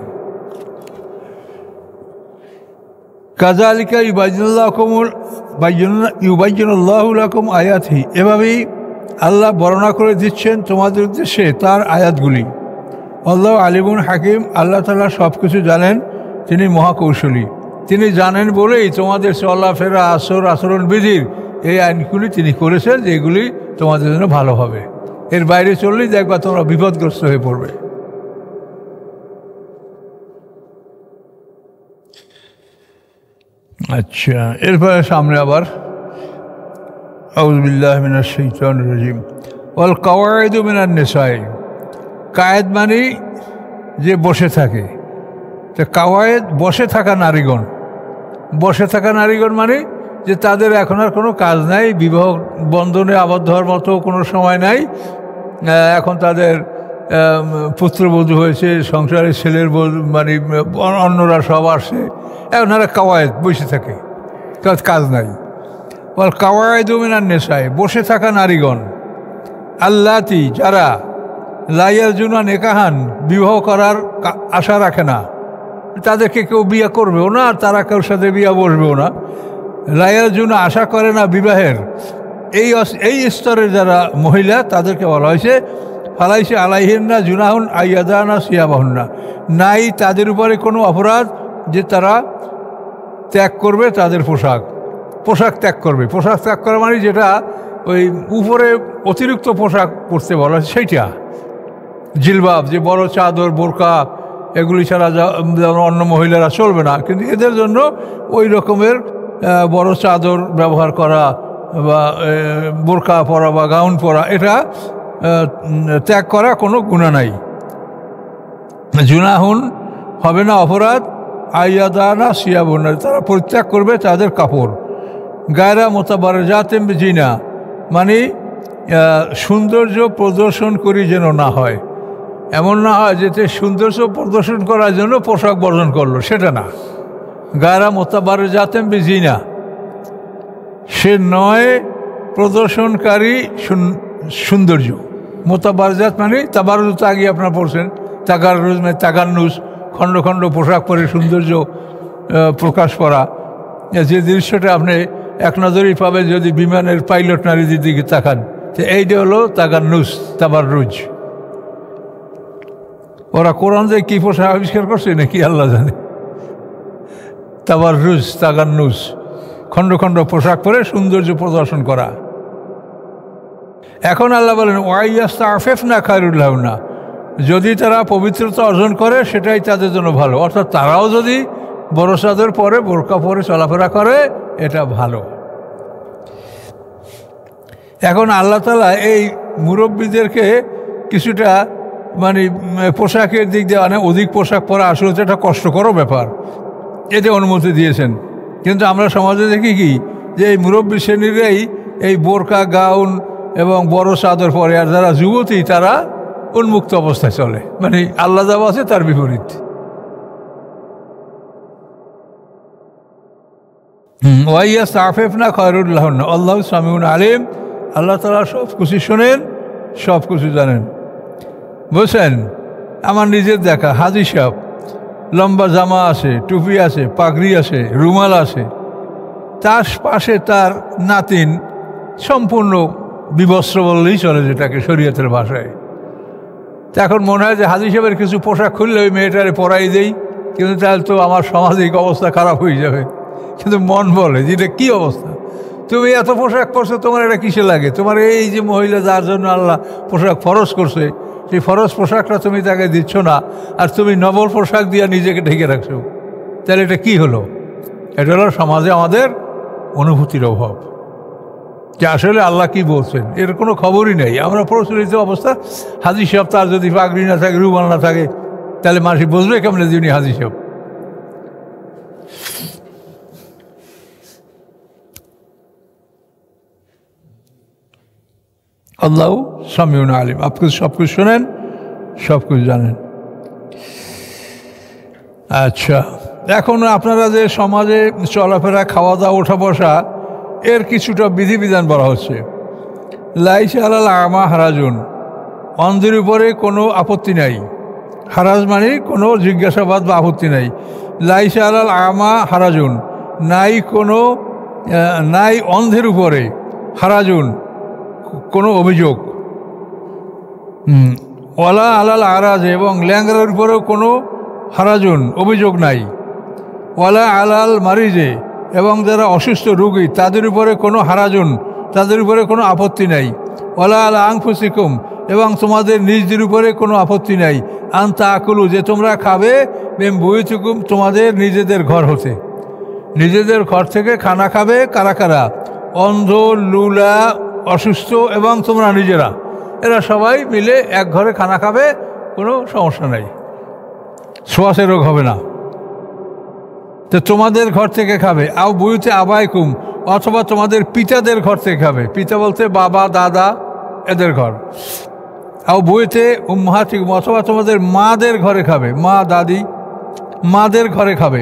কাযালিকা ইউবাইয়িনুল্লাহু লাকুম আয়াতিহি, এভাবেই আল্লাহ বর্ণনা করে দিচ্ছেন তোমাদের উদ্দেশ্যে তার আয়াতগুলি। আল্লাহু আলিমুন হাকিম, আল্লাহ তাআলা সব কিছু জানেন, তিনি মহাকৌশলী, তিনি জানেন বলেই তোমাদের চলাফেরা আচরণ বিধির এই আইনগুলি তিনি করেছেন, যে এগুলি তোমাদের জন্য ভালো হবে। এর বাইরে চললেই দেখবা তোমরা বিপদগ্রস্ত হয়ে পড়বে। আচ্ছা, এরপরে সামনে আবার আউযু বিল্লাহি মিনাশ শাইতানির রাজিম ওয়াল কাওয়াইদু মিনান নিসাই। কায়েদ মানে যে বসে থাকে, তো কাওয়ায়েদ বসে থাকা নারীগণ। বসে থাকা নারীগণ মানে যে তাদের এখন আর কোনো কাজ নাই, বিবাহ বন্ধনে আবদ্ধ হওয়ার মতো কোনো সময় নাই, এখন তাদের পুত্রবধূ হয়েছে, সংসারের ছেলের মানে অন্যরা সব আসে, এখন এরা কাওয়ায়েদ বসে থাকে, কাজ নাই। বল কাওয়ায়েদু মিনান নিসাই, বসে থাকা নারীগণ, আল্লাতি যারা লাইয়াজুনা নেকাহান বিবাহ করার আশা রাখে না, তাদেরকে কেউ বিয়ে করবেও না আর তারা কেউ সাথে বিয়ে বসবেও না। লাইয়াজুনা আশা করে না বিবাহের, এই স্তরের যারা মহিলা তাদেরকে বলা হয়েছে ফালাইছে আলাইহিন্না জুনাহুন আইয়াদানা সিয়াবাহুন্না, নাই তাদের উপরে কোনো অপরাধ যে তারা ত্যাগ করবে তাদের পোশাক ত্যাগ করবে। পোশাক ত্যাগ করা মানে যেটা ওই উপরে অতিরিক্ত পোশাক পরতে বলা হয় সেইটা, জিলবাব, যে বড় চাদর বোরকা এগুলি ছাড়া অন্য মহিলারা চলবে না, কিন্তু এদের জন্য ওই রকমের বড় চাদর ব্যবহার করা বা বোরকা পরা বা গাউন পরা, এটা ত্যাগ করা কোনো গুনাহ নাই। জুনাহুন হবে না অপরাধ, আইয়াদানা সিয়াবুন, তারা পরিত্যাগ করবে তাদের কাপড়। গায়রা মুতাবারজাতিন বিজিনা মানে সৌন্দর্য প্রদর্শন করি যেন না হয়, এমন না হয় যেতে সৌন্দর্য প্রদর্শন করার জন্য পোশাক বর্জন করলো, সেটা না। গায়রা মুতাবারজাতিন বিজিনা, সে নয় প্রদর্শনকারী সৌন্দর্য। মোতাবারজাত মানে তাবারুজ, আগে আপনারা পড়ছেন, তাগারুজ মানে তাগান্নুস, খণ্ড খণ্ড পোশাক পরে সৌন্দর্য প্রকাশ করা, যে দৃশ্যটা আপনি এক নজরেই পাবেন যদি বিমানের পাইলট নারীদের দিকে তাকান, তো এইটা হলো তাগান্নুস, তাবাররুজ। ওরা কোরআন যে কী পোশাক আবিষ্কার করছে নাকি আল্লাহ জানে। তাবাররুজ, তাগান্নুস, খণ্ড খণ্ড পোশাক পরে সৌন্দর্য প্রদর্শন করা। এখন আল্লাহ বলেন ওয়াইয়াস্তাফিফনা খায়রুল লাহুন্না, যদি তারা পবিত্রতা অর্জন করে সেটাই তাদের জন্য ভালো, অর্থাৎ তারাও যদি বড় চাদর পরে বোরকা পরে চলাফেরা করে এটা ভালো। এখন আল্লাহ তাআলা এই মুরব্বীদেরকে কিছুটা মানে পোশাকের দিক দিয়ে অনেক অধিক পোশাক পরা আসলে তো একটা কষ্টকরও ব্যাপার, এতে অনুমতি দিয়েছেন। কিন্তু আমরা সমাজে দেখি কি যে এই মুরব্বী শ্রেণীরাই এই বোরকা গাউন এবং বড় চাদর পরে, আর যারা যুবতী তারা উন্মুক্ত অবস্থায় চলে, মানে আল্লাহ যা আছে তার বিপরীত। ওয়াইয়াস্তাফিফনা খায়রুল লাহুন্না আল্লাহু সামিউন আলিম, আল্লাহ তাআলা সব কিছু শোনেন, সব কিছু জানেন। বুঝছেন, আমার নিজের দেখা হাজি সাহেব, লম্বা জামা আছে, টুপি আছে, পাগড়ি আছে, রুমাল আছে, তার পাশে তার নাতিন সম্পূর্ণ বিবস্ত্র বললেই চলে, যেটাকে শরীয়তের ভাষায়। এখন মনে হয় যে হাজি সাহেবের কিছু পোশাক খুললে ওই মেয়েটারে পরাই দেই, কিন্তু তাহলে তো আমার সামাজিক অবস্থা খারাপ হয়ে যাবে। কিন্তু মন বলে যে এটা কী অবস্থা, তুমি এত পোশাক পরছো, তোমার এটা কিসে লাগে? তোমার এই যে মহিলা যার জন্য আল্লাহ পোশাক ফরজ করছে, সেই ফরজ পোশাকটা তুমি তাকে দিচ্ছ না, আর তুমি নবল পোশাক দিয়ে নিজেকে ঢেকে রাখছো, তাহলে এটা কি হলো? এটা হলো সমাজে আমাদের অনুভূতির অভাব, যে আসলে আল্লাহ কি বলছেন এর কোনো খবরই নেই। আমরা প্রচলিত অবস্থা, হাজি সাহেব তার যদি পাগড়ি না থাকে, রুমাল না থাকে, তাহলে মানুষ বুঝবে কেমন যিনি হাজি সাহেব। আল্লাহ সামিউন আলিম, আপনি সব কিছু শোনেন, সব কিছু জানেন। আচ্ছা, এখন আপনারা যে সমাজে চলাফেরা, খাওয়া দাওয়া, ওঠা বসা, এর কিছুটা বিধিবিধান বলা হচ্ছে। লাইসা আলাল আমা হারাজুন, অন্ধের উপরে কোনো আপত্তি নাই। হারাজ মানে কোনো জিজ্ঞাসাবাদ বা আপত্তি নাই। লাইসা আলাল আমা হারাজুন, নাই অন্ধের উপরে হারাজুন কোনো অভিযোগ। ওয়ালা আলাল আরাজ, এবং ল্যাংরার উপরেও কোনো হারাজুন অভিযোগ নাই। ওয়ালা আলাল মারিজে, এবং যারা অসুস্থ রোগী তাদের উপরে কোনো হারাজুন, তাদের উপরে কোনো আপত্তি নাই। ওয়ালা আলা আনফুসিকুম, এবং তোমাদের নিজেদের উপরে কোনো আপত্তি নাই। আনতা আকুলু, যে তোমরা খাবে মেম বুয়ুতুকুম, তোমাদের নিজেদের ঘর হতে, নিজেদের ঘর থেকে খানা খাবে। কারা কারা? অন্ধ, লুলা, অসুস্থ এবং তোমরা নিজেরা, এরা সবাই মিলে এক ঘরে খানা খাবে, কোনো সমস্যা নাই, ছোঁয়াচে রোগ হবে না। তো তোমাদের ঘর থেকে খাবে। আও বুয়ুতে আবাইকুম, অথবা তোমাদের পিতাদের ঘর থেকে খাবে। পিতা বলতে বাবা, দাদা, এদের ঘর। আও বুয়ুতে উম্মাহাতিকুম, অথবা তোমাদের মাদের ঘরে খাবে, মা, দাদি, মাদের ঘরে খাবে।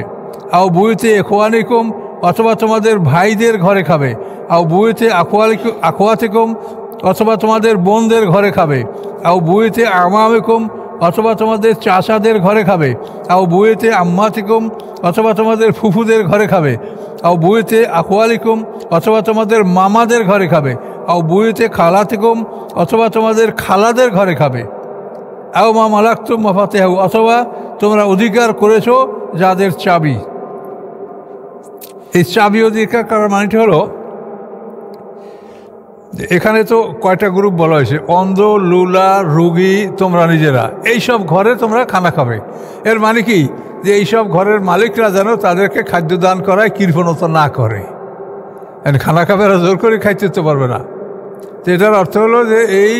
আও বুয়ুতে ইখওয়ানিকুম, অথবা তোমাদের ভাইদের ঘরে খাবে। আও বুয়ুতে আখওয়াতিকুম, অথবা তোমাদের বোনদের ঘরে খাবে। আও বুয়ুতে আমামিকুম, অথবা তোমাদের চাচাদের ঘরে খাবে। আও বুয়েতে আম্মাতিকুম, অথবা তোমাদের ফুফুদের ঘরে খাবে। আও বুয়েতে আখওয়ালিকুম, অথবা তোমাদের মামাদের ঘরে খাবে। আও বুয়েতে খালাতিকুম, অথবা তোমাদের খালাদের ঘরে খাবে। আও মা মালাকতুম মাফাতিহাহু, অথবা তোমরা অধিকার করেছো যাদের চাবি। এই চাবি অধিকার করার মানেটা হলো, এখানে তো কয়টা গ্রুপ বলা হয়েছে, অন্ধ, লুলা, রোগী, তোমরা নিজেরা, এইসব ঘরে তোমরা খানা খাবে। এর মানে কি, যে এইসব ঘরের মালিকরা যেন তাদেরকে খাদ্য দান করায় কৃপণতা না করে। খানা খাবে আর জোর করে খাইতে তো পারবে না। তো এটার অর্থ হলো যে এই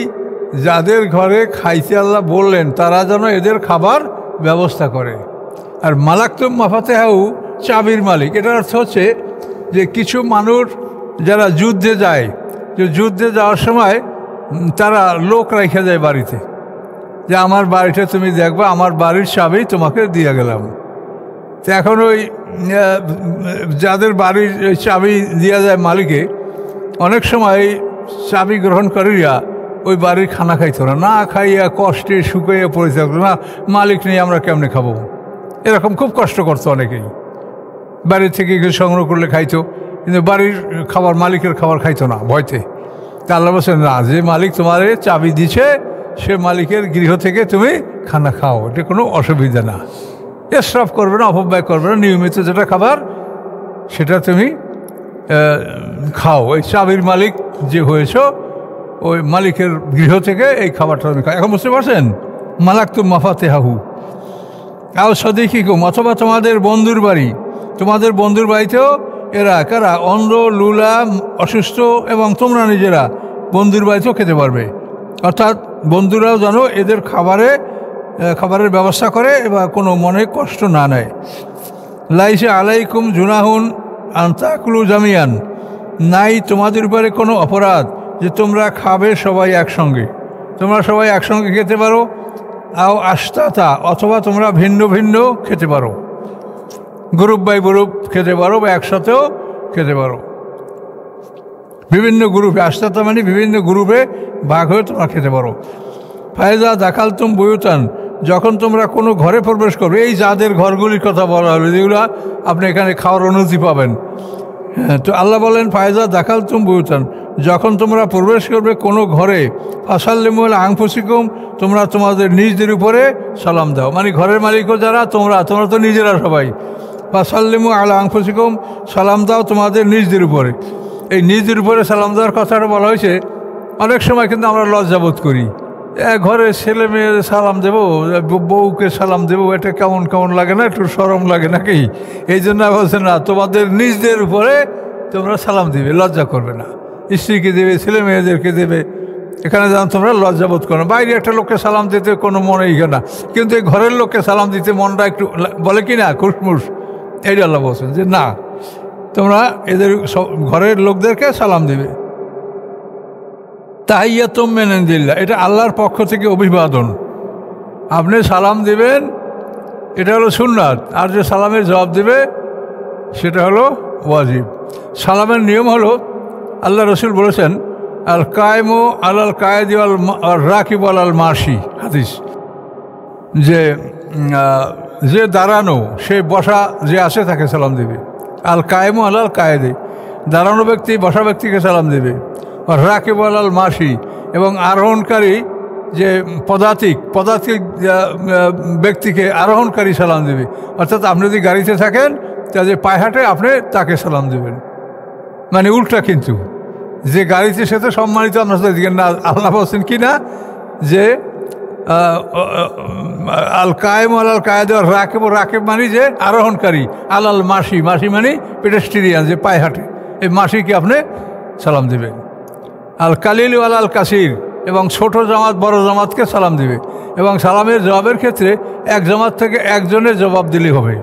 যাদের ঘরে খাইতে আল্লাহ বললেন, তারা যেন এদের খাবার ব্যবস্থা করে। আর মালাকতুম মাফাতিহাহু, চাবির মালিক, এটার অর্থ হচ্ছে যে কিছু মানুষ যারা যুদ্ধে যায়, যে যুদ্ধে যাওয়ার সময় তারা লোক রেখে যায় বাড়িতে, যে আমার বাড়িটা তুমি দেখবা, আমার বাড়ির চাবি তোমাকে দিয়ে গেলাম। তো এখন ওই যাদের বাড়ির চাবি দেওয়া যায় মালিকে, অনেক সময় চাবি গ্রহণকারীরা ওই বাড়ির খানা খাইতো না, না খাইয়া কষ্টে শুকিয়ে পড়ে থাকতো, না মালিক নেই আমরা কেমনে খাবো, এরকম খুব কষ্ট করতো অনেকেই। বাড়ির থেকে কিছু সংগ্রহ করলে খাইতো, কিন্তু বাড়ির খাবার, মালিকের খাবার খাইতো না ভয়তে। তা আল্লাহ বলছেন, না, যে মালিক তোমার চাবি দিছে সে মালিকের গৃহ থেকে তুমি খানা খাও, এটা কোনো অসুবিধা না। ইসরাফ করবে না, অপব্যয় করবে না, নিয়মিত যেটা খাবার সেটা তুমি খাও। ওই চাবির মালিক যে হয়েছ, ওই মালিকের গৃহ থেকে এই খাবারটা তুমি খাও। এখন বুঝতে পারছেন? মালাকতুম মাফাতিহাহু। আও সাদিকুম, অথবা তোমাদের বন্ধুর বাড়ি, তোমাদের বন্ধুর বাড়িতেও এরা কারা? অন্ধ, লুলা, অসুস্থ এবং তোমরা নিজেরা বন্ধুর বাড়িতেও খেতে পারবে। অর্থাৎ বন্ধুরাও যেন এদের খাবারের ব্যবস্থা করে বা কোনো মনে কষ্ট না নেয়। লাইসা আলাইকুম জুনাহুন আনতাকুলু জামিয়ান, নাই তোমাদের উপরে কোনো অপরাধ যে তোমরা খাবে সবাই একসঙ্গে, তোমরা সবাই একসঙ্গে খেতে পারো। আও আস্তাতা, অথবা তোমরা ভিন্ন ভিন্ন খেতে পারো, গ্রুপ বাই গ্রুপ খেতে পারো বা একসাথেও খেতে পারো। বিভিন্ন গ্রুপে, আস্তাতা মানে বিভিন্ন গ্রুপে ভাগ হয়ে তোমরা খেতে পারো। ফায়দা দাখালতুম বুয়ুতান, যখন তোমরা কোনো ঘরে প্রবেশ করবে, এই যাদের ঘরগুলির কথা বলা হলো, যেগুলো আপনি এখানে খাওয়ার অনুমতি পাবেন। তো আল্লাহ বলেন, ফায়দা দাখালতুম বুয়ুতান, যখন তোমরা প্রবেশ করবে কোনো ঘরে, ফাসাল্লিমু আলা আনফুসিকুম, তোমরা তোমাদের নিজেদের উপরে সালাম দাও। মানে ঘরের মালিকও যারা, তোমরা তো নিজেরা সবাই, ফাসাল্লিমু আলা আনফুসিকুম, সালাম দাও তোমাদের নিজেদের উপরে। এই নিজেদের উপরে সালাম দেওয়ার কথাটা বলা হয়েছে। অনেক সময় কিন্তু আমরা লজ্জাবোধ করি, ঘরে ছেলে মেয়ে সালাম দেবো, বউকে সালাম দেবো, এটা কেমন কেমন লাগে না, একটু শরম লাগে নাকি? এই জন্য বলছে, না, তোমাদের নিজেদের উপরে তোমরা সালাম দিবে, লজ্জা করবে না। স্ত্রীকে দেবে, ছেলে মেয়েদেরকে দেবে, এখানে যেন তোমরা লজ্জাবোধ করো। বাইরে একটা লোককে সালাম দিতে কোনো মনেই না, কিন্তু এই ঘরের লোককে সালাম দিতে মনটা একটু বলে কি না, খুশমুশ। এইটা আল্লাহ বলছেন যে না, তোমরা এদের ঘরের লোকদেরকে সালাম দেবে। তাহিয়াতুম মিন ইনদিল্লাহ, এটা আল্লাহর পক্ষ থেকে অভিবাদন। আপনি সালাম দিবেন, এটা হলো সুন্নাত, আর যে সালামের জবাব দেবে সেটা হলো ওয়াজিব। সালামের নিয়ম হলো, আল্লাহ রসুল বলেছেন, আল কায়েমু আলাল কায়েদি আল রাকিব আল মাসি, হাদিস, যে দাঁড়ানো সে বসা যে আছে তাকে সালাম দেবে। আল কায়েমু আলাল কায়েদি, দাঁড়ানো ব্যক্তি বসা ব্যক্তিকে সালাম দেবে। আর রাকিব আল মাসি, এবং আরোহণকারী যে পদাতিক ব্যক্তিকে আরোহণকারী সালাম দেবে। অর্থাৎ আপনি যদি গাড়িতে থাকেন, তা যে পায়ে হাঁটে আপনি তাকে সালাম দেবেন, মানে উল্টা। কিন্তু যে গাড়িতে সে তো সম্মানিত, আমরা দিকেন না। আল্লাহ বলছেন কি না যে আল কায়েম আল কায়েদ রাকেব, রাকেব মানে যে আরোহণকারী, আল মাসি, মাসি মানে পেডেস্ট্রিয়ান যে পায়ে হাঁটে, এই মাসিকে আপনি সালাম দেবেন। আল কালিল আল কাসির, এবং ছোট জামাত বড় জামাতকে সালাম দিবে। এবং সালামের জবাবের ক্ষেত্রে এক জামাত থেকে একজনের জবাব দিলেই হবে।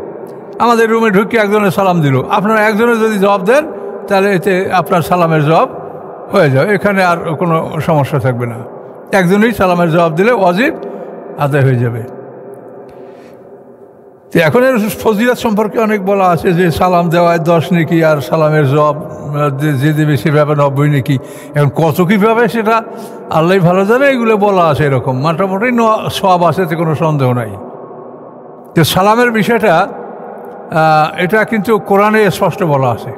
আমাদের রুমে ঢুকে একজনের সালাম দিল, আপনারা একজনের যদি জবাব দেন তাহলে এতে আপনার সালামের জবাব হয়ে যাবে, এখানে আর কোনো সমস্যা থাকবে না। একজনই সালামের জবাব দিলে ওয়াজিব আদায় হয়ে যাবে। তো এখন এর ফজিলত সম্পর্কে অনেক বলা আছে যে সালাম দেওয়ায় 10 নেকি, আর সালামের জবাব যে দেবে সে ভাবে 90 নেকি। এখন কত কীভাবে সেটা আল্লাহ ভালো জানে, এগুলো বলা আছে এরকম মোটামুটি সওয়াব আছে, এতে কোনো সন্দেহ নাই। তো সালামের বিষয়টা এটা কিন্তু কোরআনে স্পষ্ট বলা আছে,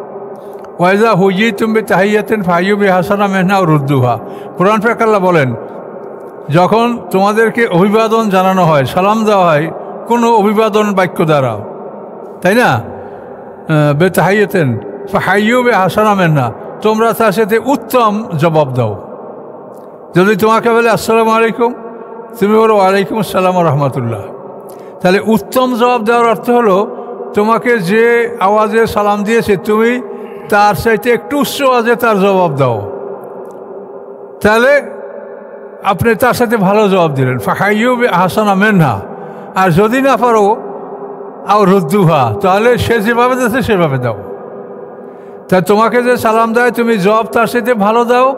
ওয়াইজা হুইয়িতুম বিতাহিয়াতিন ফাহাইয়ু বিহাসানা মিনহা আও রুদ্দুহা। কোরআন পাক আল্লাহ বলেন, যখন তোমাদেরকে অভিবাদন জানানো হয়, সালাম দেওয়া হয় কোনো অভিবাদন বাক্য দ্বারা, তাই না, বিতাহিয়াতিন ফাহাইয়ু বিহাসানা মিনহা, তোমরা তার সাথে উত্তম জবাব দাও। যদি তোমাকে বলে আসসালামু আলাইকুম, তুমি বলো ওয়ালাইকুম আসসালাম ওয়া রাহমাতুল্লাহ, তাহলে উত্তম জবাব দেওয়ার অর্থ হলো তোমাকে যে আওয়াজে সালাম দিয়েছে তুমি তার চাইতে একটু উচ্চ আওয়াজে তার জবাব দাও, তাহলে আপনি তার সাথে ভালো জবাব দিলেন। ফাহাইয়ু বিহাসানা মিনহা, আর যদি না পারো আও রুদ্দুহা, তাহলে সে যেভাবে দিয়েছে সেভাবে দাও। তা তোমাকে যে সালাম দেয় তুমি জবাব তার সাথে ভালো দাও,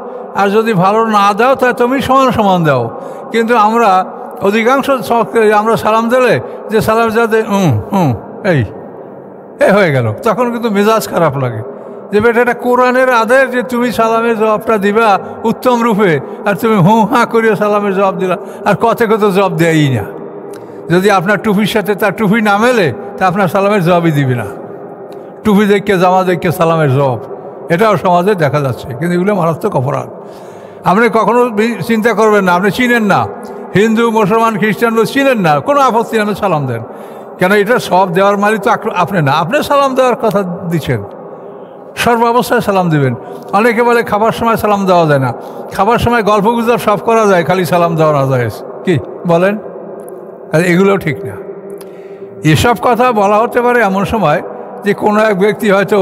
আর যদি ভালো না দাও তা তুমি সমান সমান দাও। কিন্তু আমরা অধিকাংশ আমরা সালাম দিলে যে সালাম যাতে এই হয়ে গেল, তখন কিন্তু মেজাজ খারাপ লাগে যে বেটা এটা কোরআনের আদেশ যে তুমি সালামের জবাবটা দিবা উত্তম রূপে, আর তুমি হাঁ করিও সালামের জবাব দিলা, আর কত জবাব দেয়ই না। যদি আপনার টুপির সাথে তার টুপি না মেলে তা আপনার সালামের জবাবই দিবে না। টুপি দেখে জামা দেখে সালামের জবাব, এটাও সমাজে দেখা যাচ্ছে, কিন্তু এগুলো মারাত্মক অপরাধ। আপনি কখনো চিন্তা করবেন না, আপনি চিনেন না, হিন্দু মুসলমান খ্রিস্টান চিনেন না, কোনো আপত্তি আপনি সালাম দেন, কেন এটা সব দেওয়ার মালিক তো আপনি না, আপনি সালাম দেওয়ার কথা দিচ্ছেন, সর্ব অবস্থায় সালাম দেবেন। অনেকে বলে খাবার সময় সালাম দেওয়া যায় না, খাবার সময় গল্প গুজব সব করা যায়, খালি সালাম দেওয়া না যায়, কি বলেন? এগুলোও ঠিক না। এসব কথা বলা হতে পারে এমন সময় যে কোনো এক ব্যক্তি হয়তো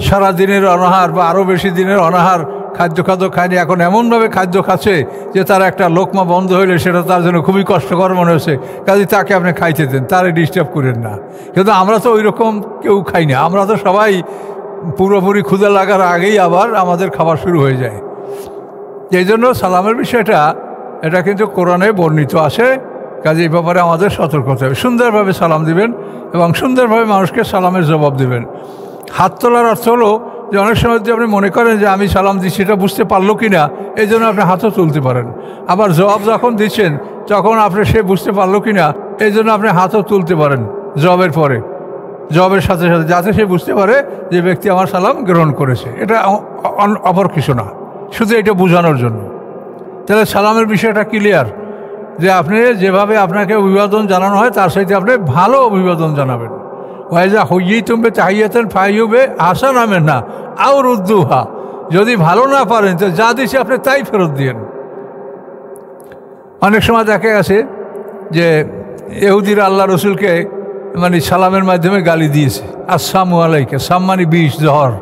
সারা দিনের অনাহার বা আরও বেশি দিনের অনাহার, খাদ্য খায়নি, এখন এমনভাবে খাদ্য খাচ্ছে যে তার একটা লোকমা বন্ধ হইলে সেটা তার জন্য খুবই কষ্টকর মনে হচ্ছে, কাজে তাকে আপনি খাইতে দেন, তারে ডিস্টার্ব করেন না। কিন্তু আমরা তো ওই রকম কেউ খাই না, আমরা তো সবাই পুরোপুরি ক্ষুধা লাগার আগেই আবার আমাদের খাবার শুরু হয়ে যায়। এই জন্য সালামের বিষয়টা এটা কিন্তু কোরআনে বর্ণিত আছে, কাজে এই ব্যাপারে আমাদের সতর্ক হতে হবে। সুন্দরভাবে সালাম দিবেন এবং সুন্দরভাবে মানুষকে সালামের জবাব দেবেন। হাত তোলার অর্থ হলো যে অনেক সময় যদি আপনি মনে করেন যে আমি সালাম দিচ্ছি সেটা বুঝতে পারলো কি না, এই জন্য আপনি হাতও তুলতে পারেন। আবার জবাব যখন দিচ্ছেন তখন আপনি সে বুঝতে পারলো কি না, এই জন্য আপনি হাতও তুলতে পারেন জবাবের পরে, জবাবের সাথে সাথে, যাতে সে বুঝতে পারে যে ব্যক্তি আমার সালাম গ্রহণ করেছে। এটা অপর কিছু না, শুধু এটা বোঝানোর জন্য। তাহলে সালামের বিষয়টা ক্লিয়ার যে আপনি যেভাবে আপনাকে অভিবাদন জানানো হয় তার সাথে আপনি ভালো অভিবাদন জানাবেন। ওয়াইজা হুইয়িতুম বিতাহিয়াতিন ফাহাইয়ু বিহাসানা মিনহা আও রুদ্দুহা, যদি ভালো না পারেন তো যা দিছে আপনি তাই ফেরত দিয়েন। অনেক সময় দেখা গেছে যে ইহুদিরা আল্লাহ রসুলকে মানে সালামের মাধ্যমে গালি দিয়েছে, আসসালামু আলাইকা, সাম্মানি 20 জহর,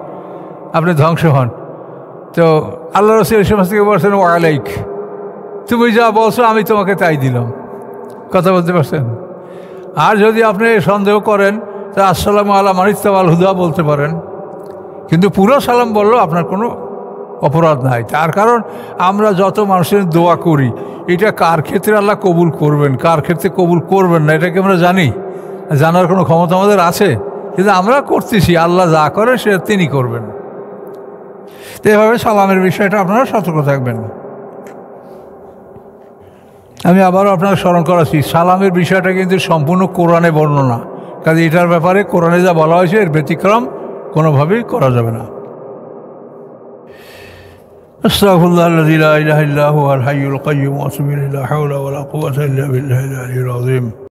আপনি ধ্বংস হন। তো আল্লাহ রসুল এই সমস্ত থেকে বলছেন ওয়ালাইক, তুমি যা বলছো আমি তোমাকে তাই দিলাম। কথা বলতে পারছেন? আর যদি আপনি সন্দেহ করেন তা আসসালামু আলা মানিত্তাবাল হুদা বলতে পারেন, কিন্তু পুরো সালাম বললেও আপনার কোনো অপরাধ নাই। তার কারণ আমরা যত মানুষের দোয়া করি এটা কার ক্ষেত্রে আল্লাহ কবুল করবেন, কার ক্ষেত্রে কবুল করবেন না এটাকে আমরা জানি, জানার কোনো ক্ষমতা আমাদের আছে, কিন্তু আমরা করতেছি, আল্লাহ যা করে সে তিনি করবেন। তো এভাবে সালামের বিষয়টা আপনারা সতর্ক থাকবেন। আমি আবারও আপনাকে স্মরণ করাচ্ছি, সালামের বিষয়টা কিন্তু সম্পূর্ণ কোরআনে বর্ণনা, কাজে এটার ব্যাপারে কোরআনে যা বলা হয়েছে এর ব্যতিক্রম কোনোভাবেই করা যাবে না। আস্তাগফিরুল্লাহাল্লাযী লা ইলাহা ইল্লা হুয়াল হাইয়ুল কাইয়্যুম ওয়া আতুবু ইলাইহি, লা হাওলা ওয়া লা কুওয়াতা ইল্লা বিল্লাহিল আলিয়্যিল আযীম।